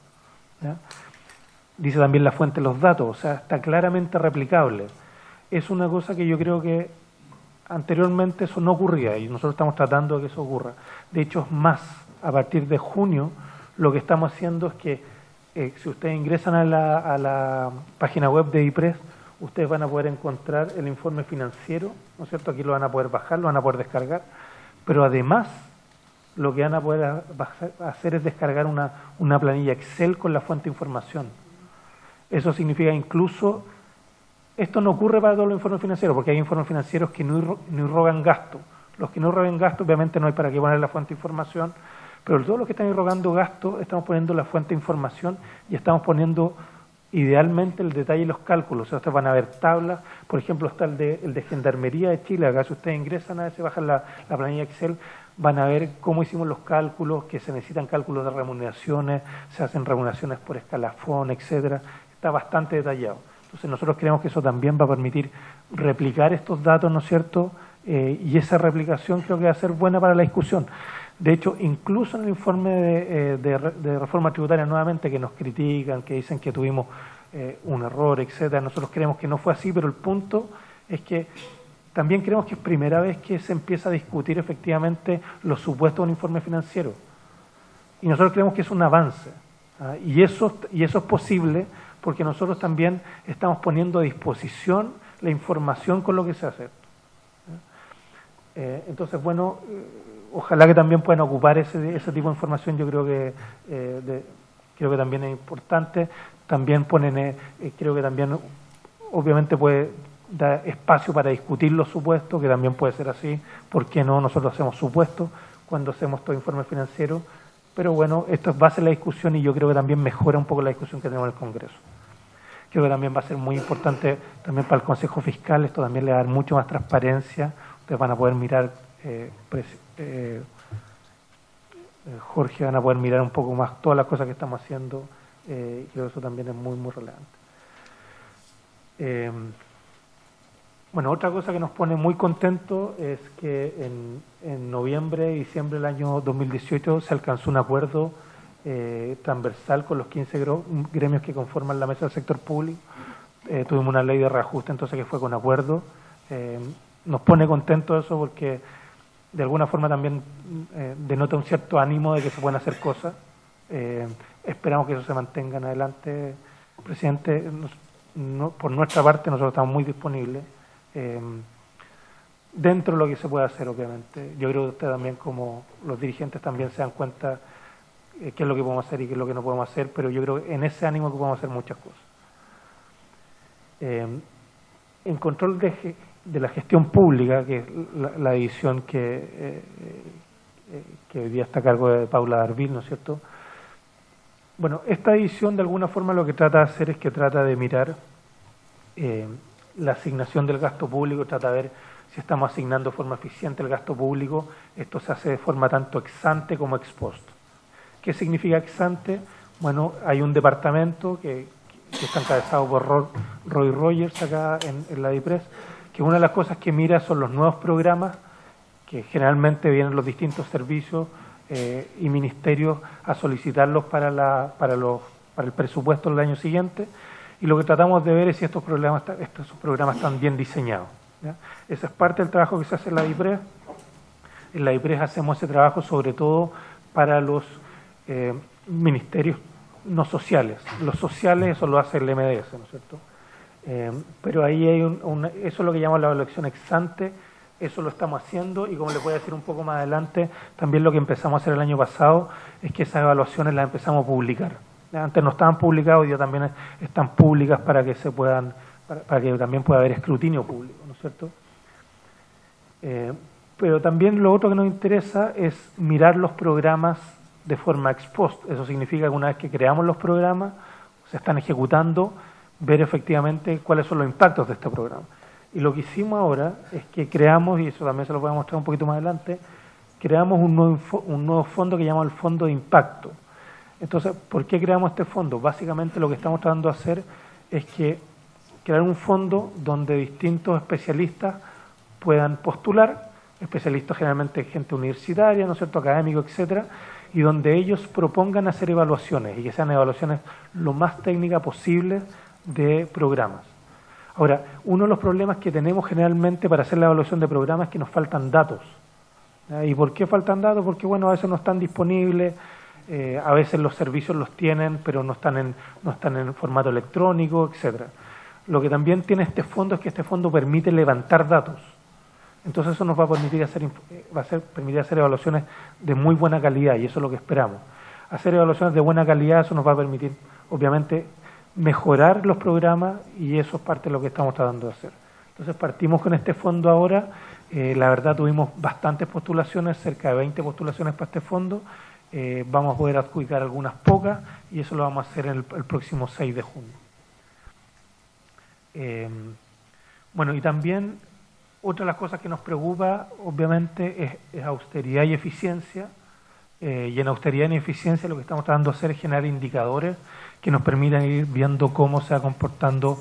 ¿ya? Dice también la fuente de los datos, o sea, está claramente replicable. Es una cosa que yo creo que anteriormente eso no ocurría y nosotros estamos tratando de que eso ocurra. De hecho, es más, a partir de junio, lo que estamos haciendo es que si ustedes ingresan a la página web de IPRES, ustedes van a poder encontrar el informe financiero, ¿no es cierto? Aquí lo van a poder bajar, lo van a poder descargar, pero además lo que van a poder hacer es descargar una planilla Excel con la fuente de información. Eso significa incluso, esto no ocurre para todos los informes financieros, porque hay informes financieros que no irrogan gasto. Los que no irrogan gasto, obviamente no hay para qué poner la fuente de información, pero todos los que están irrogando gasto, estamos poniendo la fuente de información y estamos poniendo idealmente el detalle y los cálculos. O sea, ustedes van a ver tablas, por ejemplo, está el de Gendarmería de Chile. Acá si ustedes ingresan a ese, bajan la planilla Excel, van a ver cómo hicimos los cálculos, que se necesitan cálculos de remuneraciones, se hacen remuneraciones por escalafón, etcétera. Está bastante detallado. Entonces nosotros creemos que eso también va a permitir replicar estos datos, ¿no es cierto? Y esa replicación creo que va a ser buena para la discusión. De hecho, incluso en el informe de reforma tributaria, nuevamente, que nos critican, que dicen que tuvimos un error, etcétera, nosotros creemos que no fue así, pero el punto es que también creemos que es primera vez que se empieza a discutir efectivamente los supuestos de un informe financiero. Y nosotros creemos que es un avance. Y eso es posible porque nosotros también estamos poniendo a disposición la información con lo que se hace. Entonces, bueno, ojalá que también puedan ocupar ese tipo de información. Yo creo que creo que también es importante. También ponen, creo que también obviamente puede dar espacio para discutir los supuestos, que también puede ser así. ¿Por qué no? Nosotros hacemos supuestos cuando hacemos todo informe financiero. Pero bueno, esto es base de la discusión y yo creo que también mejora un poco la discusión que tenemos en el Congreso. Creo que también va a ser muy importante también para el Consejo Fiscal. Esto también le va a dar mucho más transparencia. Ustedes van a poder mirar, Jorge, van a poder mirar un poco más todas las cosas que estamos haciendo. Creo que eso también es muy, muy relevante. Bueno, otra cosa que nos pone muy contentos es que en noviembre y diciembre del año 2018 se alcanzó un acuerdo transversal con los 15 gremios que conforman la mesa del sector público. Tuvimos una ley de reajuste, entonces, que fue con acuerdo. Nos pone contentos eso porque de alguna forma también denota un cierto ánimo de que se pueden hacer cosas. Esperamos que eso se mantenga en adelante, presidente. Por nuestra parte, nosotros estamos muy disponibles. Dentro de lo que se puede hacer, obviamente. Yo creo que ustedes también, como los dirigentes, también se dan cuenta qué es lo que podemos hacer y qué es lo que no podemos hacer, pero yo creo que en ese ánimo que podemos hacer muchas cosas. En control de la gestión pública, que es la división que hoy día está a cargo de Paula Darville, ¿no es cierto? Bueno, esta división de alguna forma lo que trata de hacer es que trata de mirar la asignación del gasto público, trata de ver si estamos asignando de forma eficiente el gasto público. Esto se hace de forma tanto ex ante como ex post. ¿Qué significa ex ante? Bueno, hay un departamento que está encabezado por Roy Rogers acá en la DIPRES, que una de las cosas que mira son los nuevos programas que generalmente vienen los distintos servicios y ministerios a solicitarlos para el presupuesto del año siguiente. Y lo que tratamos de ver es si estos programas están bien diseñados, ¿ya? Esa es parte del trabajo que se hace en la DIPRES. En la DIPRES hacemos ese trabajo sobre todo para los ministerios no sociales. Los sociales eso lo hace el MDS, ¿no es cierto? Pero ahí hay eso es lo que llamamos la evaluación ex ante. Eso lo estamos haciendo y, como les voy a decir un poco más adelante, también lo que empezamos a hacer el año pasado es que esas evaluaciones las empezamos a publicar. Antes no estaban publicadas, hoy ya también están públicas para que se puedan, para que también pueda haber escrutinio público, ¿no es cierto? Pero también lo otro que nos interesa es mirar los programas de forma ex post. Eso significa que una vez que creamos los programas, se están ejecutando, ver efectivamente cuáles son los impactos de este programa. Y lo que hicimos ahora es que creamos, y eso también se lo voy a mostrar un poquito más adelante, creamos un nuevo fondo que llamamos el Fondo de Impacto. Entonces, ¿por qué creamos este fondo? Básicamente lo que estamos tratando de hacer es que crear un fondo donde distintos especialistas puedan postular, especialistas generalmente gente universitaria, ¿no es cierto?, académicos, etcétera, y donde ellos propongan hacer evaluaciones y que sean evaluaciones lo más técnicas posibles de programas. Ahora, uno de los problemas que tenemos generalmente para hacer la evaluación de programas es que nos faltan datos. ¿Y por qué faltan datos? Porque, bueno, a veces no están disponibles, a veces los servicios los tienen, pero no están en formato electrónico, etcétera. Lo que también tiene este fondo es que este fondo permite levantar datos. Entonces eso nos va a permitir permitir hacer evaluaciones de muy buena calidad, y eso es lo que esperamos. Hacer evaluaciones de buena calidad, eso nos va a permitir, obviamente, mejorar los programas, y eso es parte de lo que estamos tratando de hacer. Entonces partimos con este fondo ahora. La verdad tuvimos bastantes postulaciones, cerca de 20 postulaciones para este fondo. Vamos a poder adjudicar algunas pocas, y eso lo vamos a hacer el próximo 6 de junio. Bueno, y también otra de las cosas que nos preocupa, obviamente, es austeridad y eficiencia. Y en austeridad y eficiencia lo que estamos tratando de hacer es generar indicadores que nos permitan ir viendo cómo se va comportando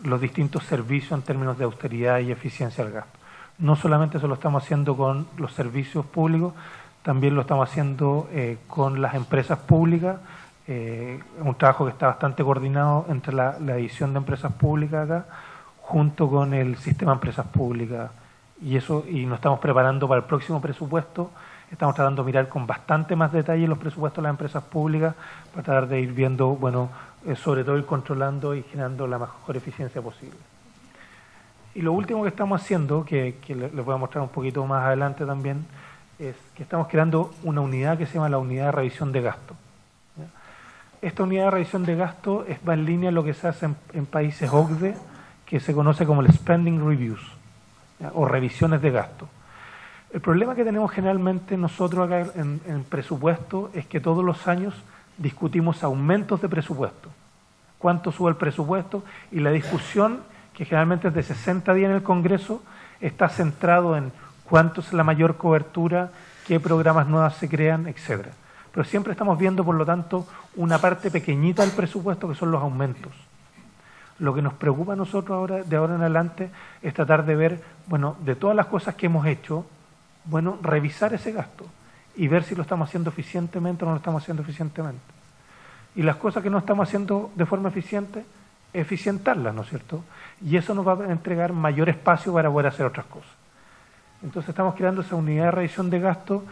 los distintos servicios en términos de austeridad y eficiencia del gasto. No solamente eso lo estamos haciendo con los servicios públicos, también lo estamos haciendo con las empresas públicas. Un trabajo que está bastante coordinado entre la división de empresas públicas acá, junto con el sistema de empresas públicas. Y nos estamos preparando para el próximo presupuesto. Estamos tratando de mirar con bastante más detalle los presupuestos de las empresas públicas para tratar de ir viendo, bueno, sobre todo ir controlando y generando la mejor eficiencia posible. Y lo último que estamos haciendo, que les voy a mostrar un poquito más adelante también, es que estamos creando una unidad que se llama la unidad de revisión de gasto. Esta unidad de revisión de gasto va en línea con lo que se hace en países OCDE, que se conoce como el Spending Reviews, o revisiones de gasto. El problema que tenemos generalmente nosotros acá en presupuesto es que todos los años discutimos aumentos de presupuesto. ¿Cuánto sube el presupuesto? Y la discusión, que generalmente es de 60 días en el Congreso, está centrado en cuánto es la mayor cobertura, qué programas nuevos se crean, etcétera. Pero siempre estamos viendo, por lo tanto, una parte pequeñita del presupuesto que son los aumentos. Lo que nos preocupa a nosotros de ahora en adelante es tratar de ver, bueno, de todas las cosas que hemos hecho, bueno, revisar ese gasto y ver si lo estamos haciendo eficientemente o no lo estamos haciendo eficientemente. Y las cosas que no estamos haciendo de forma eficiente, eficientarlas, ¿no es cierto? Y eso nos va a entregar mayor espacio para poder hacer otras cosas. Entonces estamos creando esa unidad de revisión de gasto.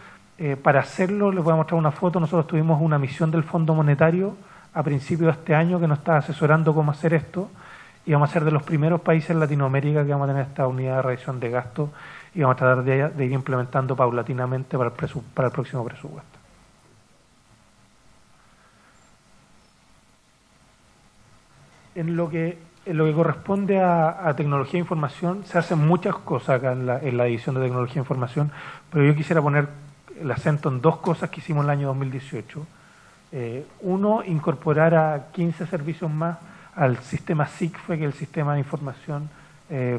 Para hacerlo, les voy a mostrar una foto. Nosotros tuvimos una misión del Fondo Monetario a principios de este año que nos está asesorando cómo hacer esto, y vamos a ser de los primeros países en Latinoamérica que vamos a tener esta unidad de revisión de gasto y vamos a tratar de ir implementando paulatinamente para el próximo presupuesto. En lo que corresponde a tecnología e información, se hacen muchas cosas acá en la división de tecnología e información, pero yo quisiera poner el acento en dos cosas que hicimos el año 2018. Uno, incorporar a 15 servicios más al sistema SICFE, que es el Sistema de Información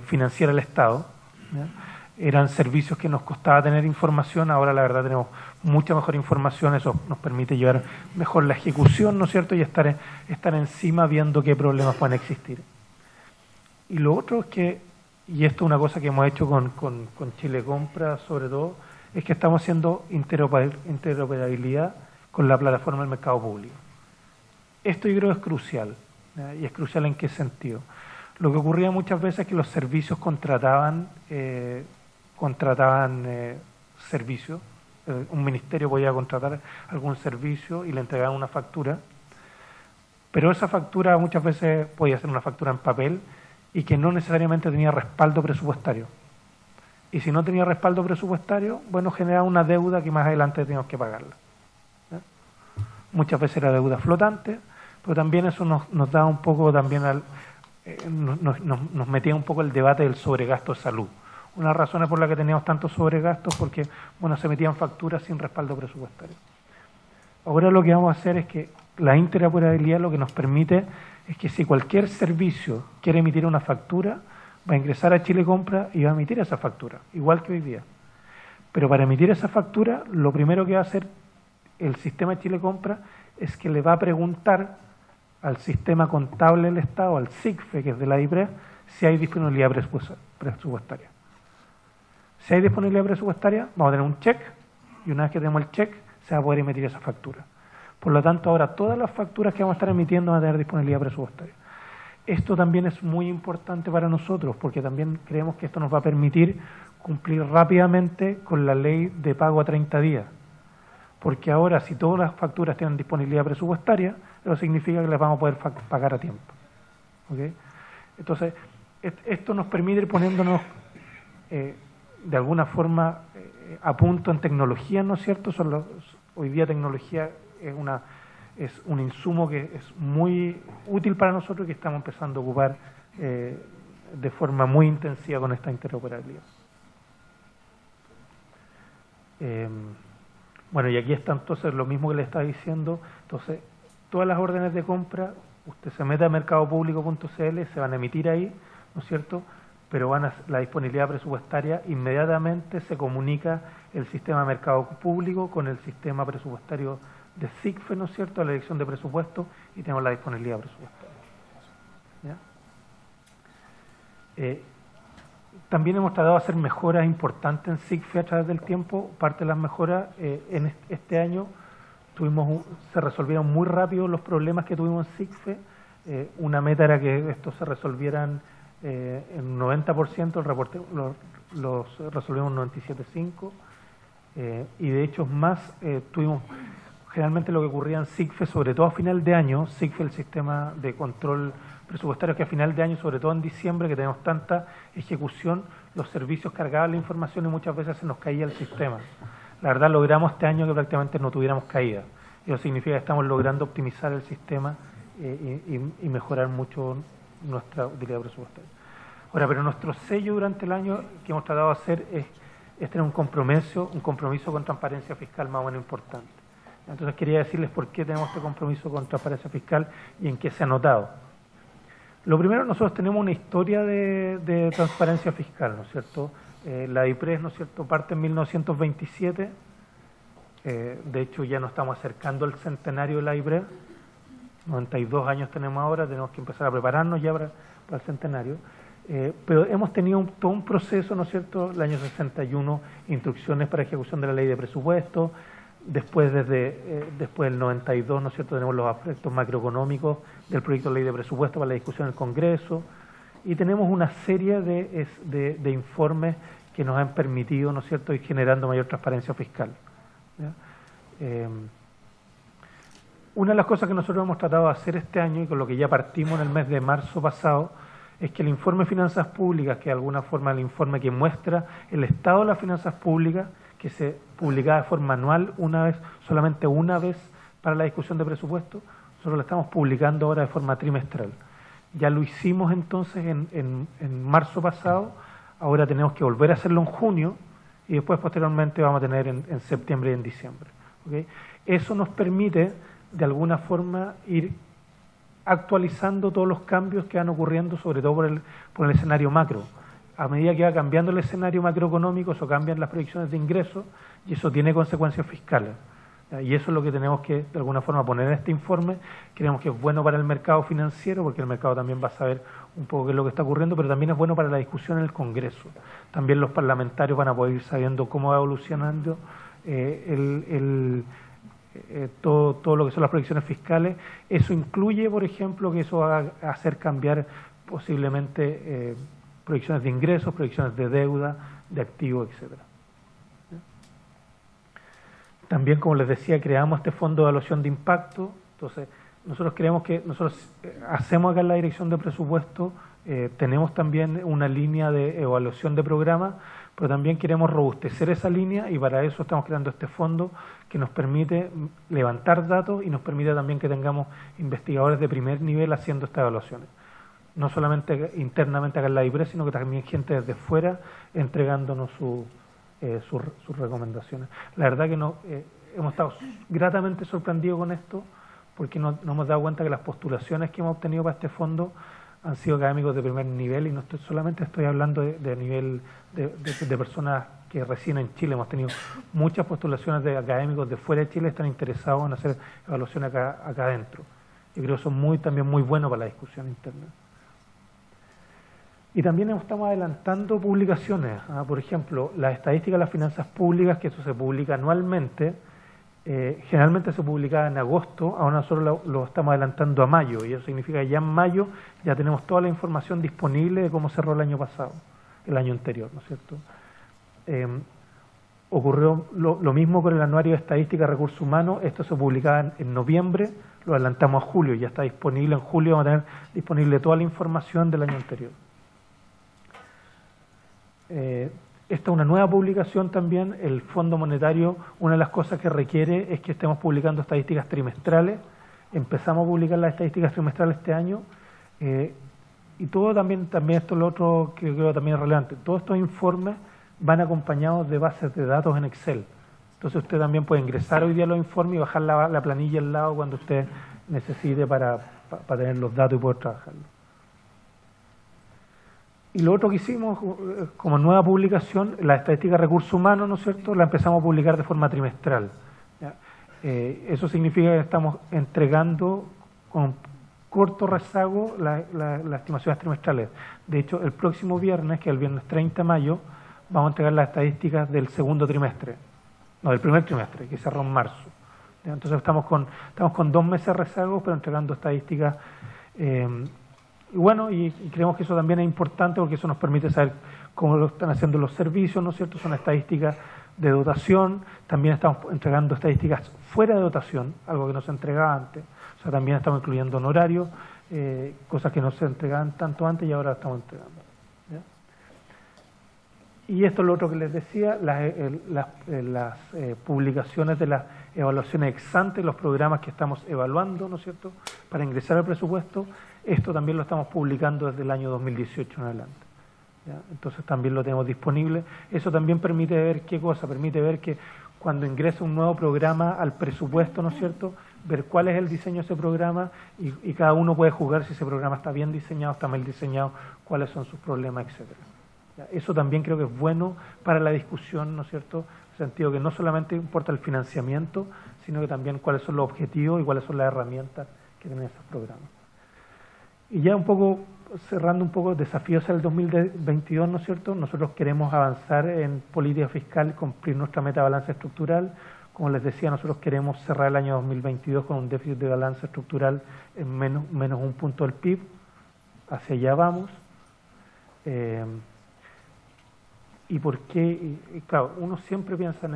Financiera del Estado. ¿Ya? Eran servicios que nos costaba tener información, ahora la verdad tenemos mucha mejor información, eso nos permite llevar mejor la ejecución, ¿no es cierto?, y estar encima viendo qué problemas pueden existir. Y lo otro es que, y esto es una cosa que hemos hecho con Chile Compra sobre todo, es que estamos haciendo interoperabilidad con la plataforma del mercado público. Esto yo creo es crucial, ¿ya? Y es crucial ¿en qué sentido? Lo que ocurría muchas veces es que los servicios contrataban servicios. Un ministerio podía contratar algún servicio y le entregaban una factura, pero esa factura muchas veces podía ser una factura en papel y que no necesariamente tenía respaldo presupuestario. Y si no tenía respaldo presupuestario, bueno, generaba una deuda que más adelante teníamos que pagarla. ¿Ya? Muchas veces era deuda flotante, pero también eso nos da un poco también nos metía un poco el debate del sobregasto de salud. Una de las razones por las que teníamos tantos sobregastos porque, bueno, se metían facturas sin respaldo presupuestario. Ahora lo que vamos a hacer es que la interoperabilidad lo que nos permite es que si cualquier servicio quiere emitir una factura, va a ingresar a Chile Compra y va a emitir esa factura, igual que hoy día. Pero para emitir esa factura, lo primero que va a hacer el sistema de Chile Compra es que le va a preguntar al sistema contable del Estado, al SICFE, que es de la IPRES, si hay disponibilidad presupuestaria. Si hay disponibilidad presupuestaria, vamos a tener un check, y una vez que tenemos el check, se va a poder emitir esa factura. Por lo tanto, ahora todas las facturas que vamos a estar emitiendo van a tener disponibilidad presupuestaria. Esto también es muy importante para nosotros, porque también creemos que esto nos va a permitir cumplir rápidamente con la ley de pago a 30 días. Porque ahora, si todas las facturas tienen disponibilidad presupuestaria, eso significa que las vamos a poder pagar a tiempo. ¿Okay? Entonces, esto nos permite ir poniéndonos de alguna forma a punto en tecnología, ¿no es cierto? Hoy día tecnología es un insumo que es muy útil para nosotros y que estamos empezando a ocupar de forma muy intensiva con esta interoperabilidad. Bueno, y aquí está entonces lo mismo que le estaba diciendo. Entonces, todas las órdenes de compra, usted se mete a mercadopublico.cl, se van a emitir ahí, ¿no es cierto? Pero la disponibilidad presupuestaria inmediatamente se comunica el sistema de mercado público con el sistema presupuestario de SICFE, ¿no es cierto?, la dirección de presupuesto, y tenemos la disponibilidad presupuestaria. ¿Ya? También hemos tratado de hacer mejoras importantes en SICFE a través del tiempo. Parte de las mejoras en este año se resolvieron muy rápido los problemas que tuvimos en SICFE. Una meta era que estos se resolvieran en un 90%, el reporte los resolvimos en 97.5%, y de hecho más tuvimos generalmente lo que ocurría en SICFE, sobre todo a final de año. SICFE, el sistema de control presupuestario, que a final de año, sobre todo en diciembre, que tenemos tanta ejecución, los servicios cargaban la información y muchas veces se nos caía el sistema. La verdad, logramos este año que prácticamente no tuviéramos caída. Eso significa que estamos logrando optimizar el sistema y mejorar mucho nuestra utilidad presupuestaria. Ahora, pero nuestro sello durante el año que hemos tratado de hacer es tener un compromiso con transparencia fiscal más o menos importante. Entonces quería decirles por qué tenemos este compromiso con transparencia fiscal y en qué se ha notado. Lo primero, nosotros tenemos una historia de transparencia fiscal, ¿no es cierto? La DIPRES, ¿no es cierto?, parte en 1927, de hecho ya nos estamos acercando al centenario de la DIPRES, 92 años tenemos ahora, tenemos que empezar a prepararnos ya para el centenario, pero hemos tenido todo un proceso, ¿no es cierto?, el año 61, instrucciones para ejecución de la ley de presupuesto. Después del 92, ¿no es cierto?, tenemos los aspectos macroeconómicos del proyecto de ley de presupuesto para la discusión en el Congreso, y tenemos una serie de informes que nos han permitido, ¿no es cierto?, ir generando mayor transparencia fiscal. Una de las cosas que nosotros hemos tratado de hacer este año, y con lo que ya partimos en el mes de marzo pasado, es que el informe de finanzas públicas, que de alguna forma es el informe que muestra el estado de las finanzas públicas, que se publicaba de forma anual solamente una vez para la discusión de presupuesto, nosotros lo estamos publicando ahora de forma trimestral. Ya lo hicimos entonces en marzo pasado, ahora tenemos que volver a hacerlo en junio y después posteriormente vamos a tener en septiembre y en diciembre. ¿Okay? Eso nos permite de alguna forma ir actualizando todos los cambios que van ocurriendo, sobre todo por el escenario macro. A medida que va cambiando el escenario macroeconómico, eso cambian las proyecciones de ingresos y eso tiene consecuencias fiscales. Y eso es lo que tenemos que, de alguna forma, poner en este informe. Creemos que es bueno para el mercado financiero, porque el mercado también va a saber un poco qué es lo que está ocurriendo, pero también es bueno para la discusión en el Congreso. También los parlamentarios van a poder ir sabiendo cómo va evolucionando todo lo que son las proyecciones fiscales. Eso incluye, por ejemplo, que eso va a hacer cambiar posiblemente proyecciones de ingresos, proyecciones de deuda, de activos, etcétera. También, como les decía, creamos este fondo de evaluación de impacto. Entonces, nosotros creemos que nosotros hacemos acá en la dirección de presupuesto, tenemos también una línea de evaluación de programas, pero también queremos robustecer esa línea y para eso estamos creando este fondo que nos permite levantar datos y nos permite también que tengamos investigadores de primer nivel haciendo estas evaluaciones. No solamente internamente acá en la DIPRES, sino que también gente desde fuera entregándonos sus recomendaciones. La verdad que hemos estado gratamente sorprendidos con esto, porque nos hemos dado cuenta que las postulaciones que hemos obtenido para este fondo han sido académicos de primer nivel, y no solamente estoy hablando de nivel de personas que residen en Chile. Hemos tenido muchas postulaciones de académicos de fuera de Chile que están interesados en hacer evaluaciones acá adentro. Yo creo que son también muy buenos para la discusión interna. Y también estamos adelantando publicaciones. Por ejemplo, las estadísticas de las finanzas públicas, que eso se publica anualmente, generalmente se publicaba en agosto, ahora nosotros lo estamos adelantando a mayo, y eso significa que ya en mayo ya tenemos toda la información disponible de cómo cerró el año pasado, el año anterior, ¿no es cierto? Ocurrió lo mismo con el anuario de estadística de recursos humanos. Esto se publicaba en noviembre, lo adelantamos a julio, ya está disponible. En julio vamos a tener disponible toda la información del año anterior. Esta es una nueva publicación también. El Fondo Monetario, una de las cosas que requiere es que estemos publicando estadísticas trimestrales. Empezamos a publicar las estadísticas trimestrales este año, y todo también esto es lo otro que creo también es relevante. Todos estos informes van acompañados de bases de datos en Excel. Entonces usted también puede ingresar hoy día los informes y bajar la planilla al lado cuando usted necesite para tener los datos y poder trabajarlos. Y lo otro que hicimos como nueva publicación, la estadística de recursos humanos, ¿no es cierto?, la empezamos a publicar de forma trimestral. Eso significa que estamos entregando con corto rezago las estimaciones trimestrales. De hecho, el próximo viernes, que es el viernes 30 de mayo, vamos a entregar las estadísticas del segundo trimestre, no, del primer trimestre, que cerró en marzo. Entonces estamos con 2 meses de rezago, pero entregando estadísticas Y bueno, y creemos que eso también es importante porque eso nos permite saber cómo lo están haciendo los servicios, ¿no es cierto? Son estadísticas de dotación, también estamos entregando estadísticas fuera de dotación, algo que no se entregaba antes, o sea, también estamos incluyendo honorarios, cosas que no se entregaban tanto antes y ahora estamos entregando. ¿Ya? Y esto es lo otro que les decía, las publicaciones de las evaluaciones ex ante, los programas que estamos evaluando, ¿no es cierto?, para ingresar al presupuesto, esto también lo estamos publicando desde el año 2018 en adelante. ¿Ya? Entonces también lo tenemos disponible. Eso también permite ver qué cosa, permite ver que cuando ingresa un nuevo programa al presupuesto, ¿no es cierto?, ver cuál es el diseño de ese programa y cada uno puede juzgar si ese programa está bien diseñado, está mal diseñado, cuáles son sus problemas, etcétera. ¿Ya? Eso también creo que es bueno para la discusión, ¿no es cierto?, en el sentido que no solamente importa el financiamiento, sino que también cuáles son los objetivos y cuáles son las herramientas que tienen esos programas. Y ya un poco, cerrando un poco, desafíos al 2022, ¿no es cierto? Nosotros queremos avanzar en política fiscal, cumplir nuestra meta de balance estructural. Como les decía, nosotros queremos cerrar el año 2022 con un déficit de balance estructural en menos 1 punto del PIB. Hacia allá vamos. ¿Y por qué? Y claro, uno siempre piensa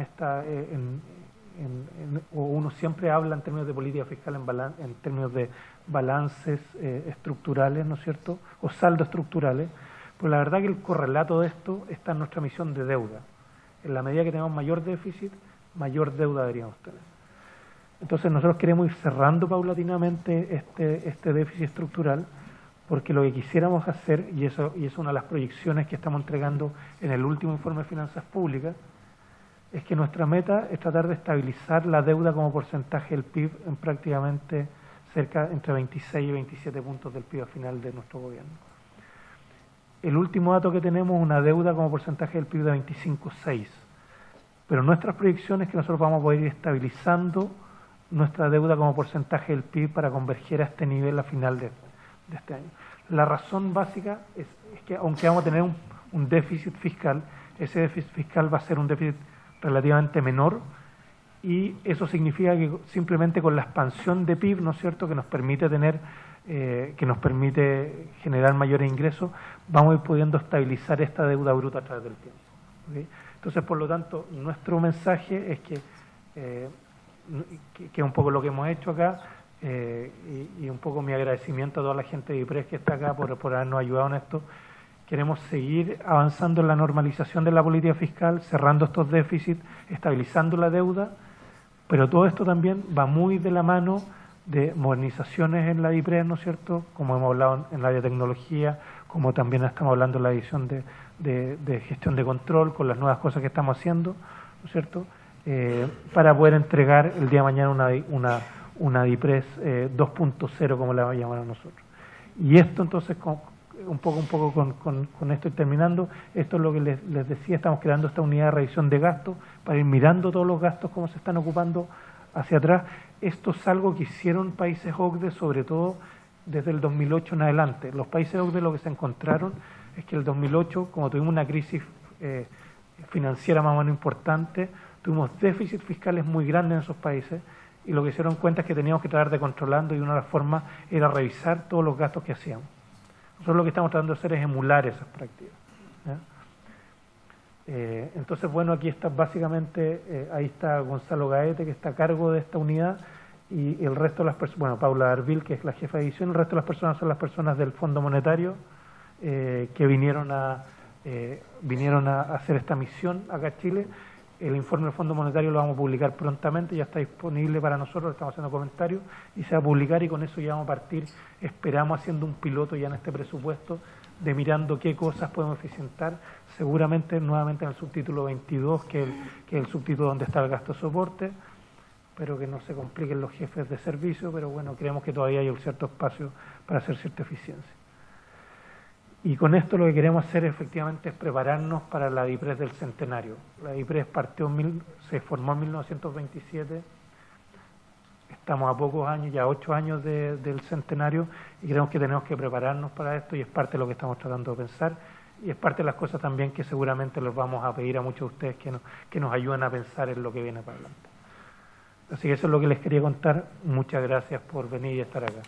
o uno siempre habla en términos de política fiscal en términos de balances estructurales, ¿no es cierto?, o saldos estructurales, pues la verdad que el correlato de esto está en nuestra emisión de deuda. En la medida que tenemos mayor déficit, mayor deuda deberíamos tener. Entonces nosotros queremos ir cerrando paulatinamente este déficit estructural, porque lo que quisiéramos hacer, y eso es una de las proyecciones que estamos entregando en el último informe de finanzas públicas, es que nuestra meta es tratar de estabilizar la deuda como porcentaje del PIB en prácticamente cerca entre 26 y 27 puntos del PIB al final de nuestro gobierno. El último dato que tenemos es una deuda como porcentaje del PIB de 25,6, pero nuestras proyecciones es que nosotros vamos a poder ir estabilizando nuestra deuda como porcentaje del PIB para converger a este nivel a final de este año. La razón básica es que aunque vamos a tener un déficit fiscal, ese déficit fiscal va a ser un déficit relativamente menor, y eso significa que simplemente con la expansión de PIB, ¿no es cierto?, que nos permite generar mayores ingresos, vamos a ir pudiendo estabilizar esta deuda bruta a través del tiempo. ¿Okay? Entonces, por lo tanto, nuestro mensaje es que es un poco lo que hemos hecho acá, y un poco mi agradecimiento a toda la gente de IPRES que está acá por habernos ayudado en esto. Queremos seguir avanzando en la normalización de la política fiscal, cerrando estos déficits, estabilizando la deuda, pero todo esto también va muy de la mano de modernizaciones en la IPRES, ¿no es cierto?, como hemos hablado en la de tecnología, como también estamos hablando en la edición de gestión de control, con las nuevas cosas que estamos haciendo, ¿no es cierto?, para poder entregar el día de mañana una DIPRES 2.0, como la vamos a llamar a nosotros. Y esto entonces, un poco con esto y terminando, esto es lo que les decía, estamos creando esta unidad de revisión de gastos para ir mirando todos los gastos, cómo se están ocupando hacia atrás. Esto es algo que hicieron países OCDE, sobre todo desde el 2008 en adelante. Los países OCDE lo que se encontraron es que el 2008, como tuvimos una crisis financiera más o menos importante, tuvimos déficits fiscales muy grandes en esos países, y lo que se dieron cuenta es que teníamos que tratar de controlarlo, y una de las formas era revisar todos los gastos que hacíamos. Nosotros lo que estamos tratando de hacer es emular esas prácticas. ¿Ya? Entonces, bueno, aquí está básicamente, ahí está Gonzalo Gaete, que está a cargo de esta unidad, y el resto de las personas, bueno, Paula Arbil, que es la jefa de edición, el resto de las personas son las personas del Fondo Monetario, que vinieron a hacer esta misión acá a Chile. El informe del Fondo Monetario lo vamos a publicar prontamente, ya está disponible para nosotros, estamos haciendo comentarios, y se va a publicar, y con eso ya vamos a partir, esperamos, haciendo un piloto ya en este presupuesto, de mirando qué cosas podemos eficientar, seguramente nuevamente en el subtítulo 22, que es el subtítulo donde está el gasto de soporte, pero que no se compliquen los jefes de servicio, pero bueno, creemos que todavía hay un cierto espacio para hacer cierta eficiencia. Y con esto lo que queremos hacer efectivamente es prepararnos para la DIPRES del centenario. La DIPRES se formó en 1927, estamos a pocos años, ya 8 años del centenario, y creemos que tenemos que prepararnos para esto, y es parte de lo que estamos tratando de pensar, y es parte de las cosas también que seguramente les vamos a pedir a muchos de ustedes que nos ayuden a pensar en lo que viene para adelante. Así que eso es lo que les quería contar. Muchas gracias por venir y estar acá.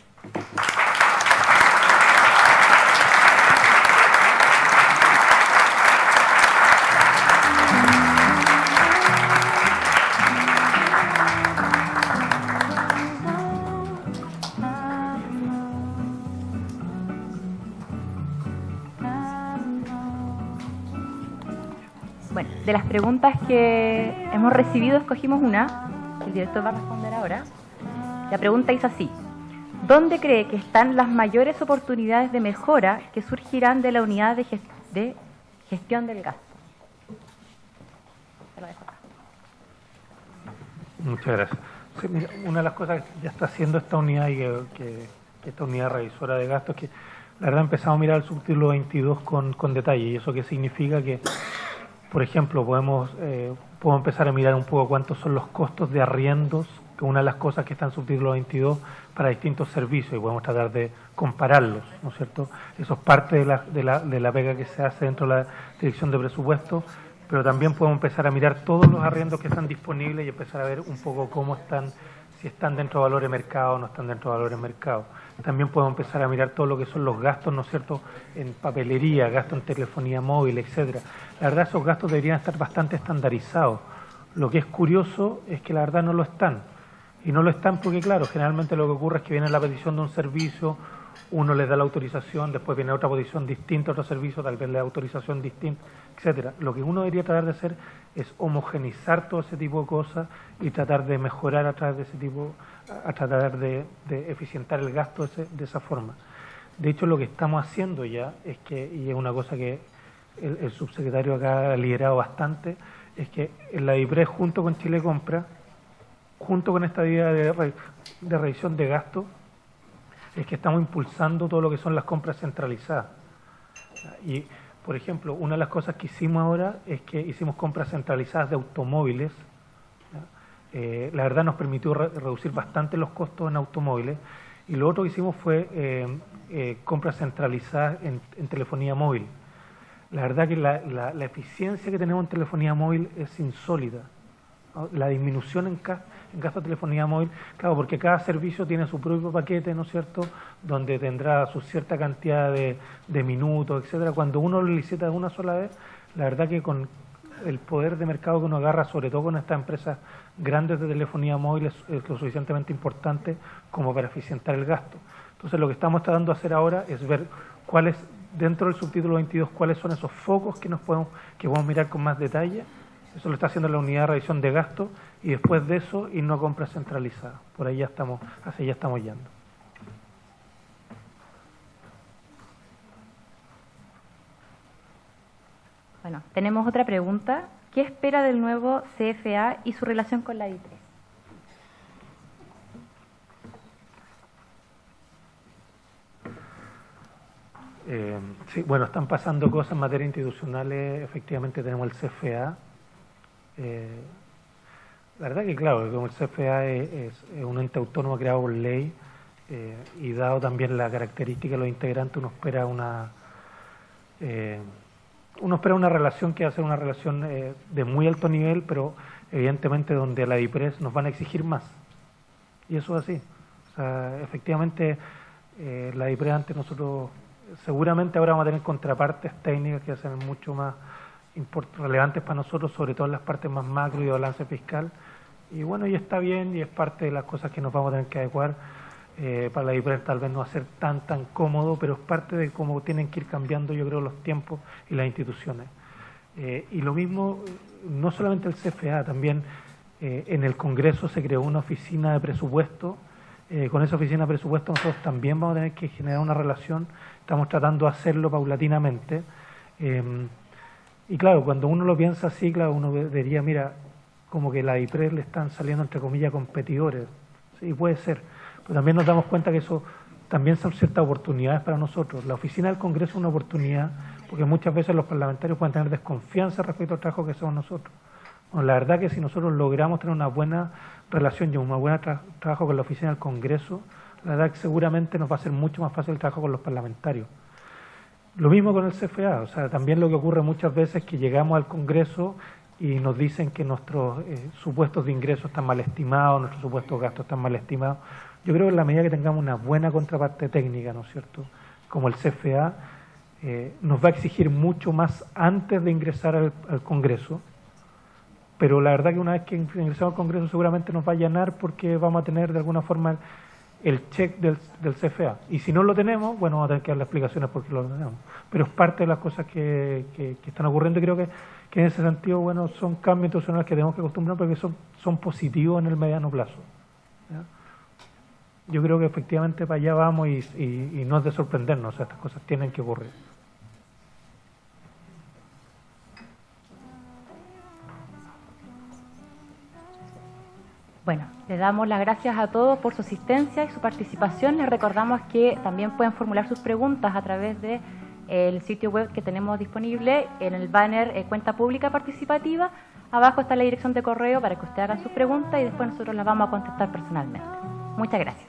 Bueno, de las preguntas que hemos recibido, escogimos una, que el director va a responder ahora. La pregunta dice así: ¿dónde cree que están las mayores oportunidades de mejora que surgirán de la unidad de gestión del gasto? Se lo dejo acá. Muchas gracias. Sí, mira, una de las cosas que ya está haciendo esta unidad y que esta unidad revisora de gastos es que la verdad empezamos a mirar el subtítulo 22 con detalle. ¿Y eso qué significa? Que, por ejemplo, podemos empezar a mirar un poco cuántos son los costos de arriendos, que es una de las cosas que está en subtítulo 22 para distintos servicios, y podemos tratar de compararlos, ¿no es cierto? Eso es parte de la pega que se hace dentro de la dirección de presupuesto, pero también podemos empezar a mirar todos los arriendos que están disponibles y empezar a ver un poco cómo están, si están dentro de valores de mercado o no están dentro de valores de mercado. También podemos empezar a mirar todo lo que son los gastos, ¿no es cierto?, en papelería, gastos en telefonía móvil, etcétera. La verdad, esos gastos deberían estar bastante estandarizados. Lo que es curioso es que la verdad no lo están. Y no lo están porque, claro, generalmente lo que ocurre es que viene la petición de un servicio, uno les da la autorización, después viene otra petición distinta, otro servicio, tal vez le da autorización distinta, etcétera. Lo que uno debería tratar de hacer es homogenizar todo ese tipo de cosas y tratar de mejorar a través de ese tipo, a tratar de eficientar el gasto de esa forma. De hecho, lo que estamos haciendo ya es que, y es una cosa que el subsecretario acá ha liderado bastante, es que en la DIPRES junto con Chile Compra, junto con esta idea de revisión de gastos, es que estamos impulsando todo lo que son las compras centralizadas. Y, por ejemplo, una de las cosas que hicimos ahora es que hicimos compras centralizadas de automóviles. La verdad nos permitió reducir bastante los costos en automóviles. Y lo otro que hicimos fue compras centralizadas en telefonía móvil. La verdad que la eficiencia que tenemos en telefonía móvil es insólita. La disminución en gasto de telefonía móvil, claro, porque cada servicio tiene su propio paquete, ¿no es cierto?, donde tendrá su cierta cantidad de minutos, etcétera. Cuando uno lo licita de una sola vez, la verdad que con el poder de mercado que uno agarra, sobre todo con estas empresas grandes de telefonía móvil, es lo suficientemente importante como para eficientar el gasto. Entonces, lo que estamos tratando de hacer ahora es ver cuáles, dentro del subtítulo 22, cuáles son esos focos que podemos mirar con más detalle. Eso lo está haciendo la unidad de revisión de gastos, y después de eso irnos a compras centralizadas. Por ahí hacia allá estamos yendo. Bueno, tenemos otra pregunta. ¿Qué espera del nuevo CFA y su relación con la DIPRES? Sí, bueno, están pasando cosas en materia institucionales. Efectivamente tenemos el CFA. La verdad que, claro, como el CFA es un ente autónomo creado por ley, y dado también la característica de los integrantes, uno espera una relación que va a ser una relación de muy alto nivel, pero evidentemente donde a la DIPRES nos van a exigir más. Y eso es así. O sea, efectivamente, la DIPRES ante nosotros, seguramente ahora vamos a tener contrapartes técnicas que hacen mucho más relevantes para nosotros, sobre todo en las partes más macro y de balance fiscal. Y bueno, y está bien, y es parte de las cosas que nos vamos a tener que adecuar. Para la DIPRES tal vez no va a ser tan cómodo, pero es parte de cómo tienen que ir cambiando, yo creo, los tiempos y las instituciones. Y lo mismo, no solamente el CFA, también en el Congreso se creó una oficina de presupuesto. Con esa oficina de presupuesto nosotros también vamos a tener que generar una relación. Estamos tratando de hacerlo paulatinamente. Y claro, cuando uno lo piensa así, claro, uno diría, mira, como que a la DIPRES le están saliendo, entre comillas, competidores. Sí, puede ser. Pero también nos damos cuenta que eso también son ciertas oportunidades para nosotros. La oficina del Congreso es una oportunidad, porque muchas veces los parlamentarios pueden tener desconfianza respecto al trabajo que hacemos nosotros. Bueno, la verdad que si nosotros logramos tener una buena relación y un buen trabajo con la oficina del Congreso, la verdad que seguramente nos va a ser mucho más fácil el trabajo con los parlamentarios. Lo mismo con el CFA, o sea, también lo que ocurre muchas veces es que llegamos al Congreso y nos dicen que nuestros supuestos de ingresos están mal estimados, nuestros supuestos de gastos están mal estimados. Yo creo que en la medida que tengamos una buena contraparte técnica, ¿no es cierto?, como el CFA, nos va a exigir mucho más antes de ingresar al Congreso, pero la verdad que una vez que ingresamos al Congreso seguramente nos va a allanar, porque vamos a tener de alguna forma el check del CFA. Y si no lo tenemos, bueno, vamos a tener que dar las explicaciones por qué lo tenemos. Pero es parte de las cosas que están ocurriendo y creo que en ese sentido, bueno, son cambios institucionales que tenemos que acostumbrar porque son positivos en el mediano plazo. ¿Ya? Yo creo que efectivamente para allá vamos y no es de sorprendernos, o sea, estas cosas tienen que ocurrir. Bueno, le damos las gracias a todos por su asistencia y su participación. Les recordamos que también pueden formular sus preguntas a través del sitio web que tenemos disponible en el banner Cuenta Pública Participativa. Abajo está la dirección de correo para que ustedes hagan sus preguntas y después nosotros las vamos a contestar personalmente. Muchas gracias.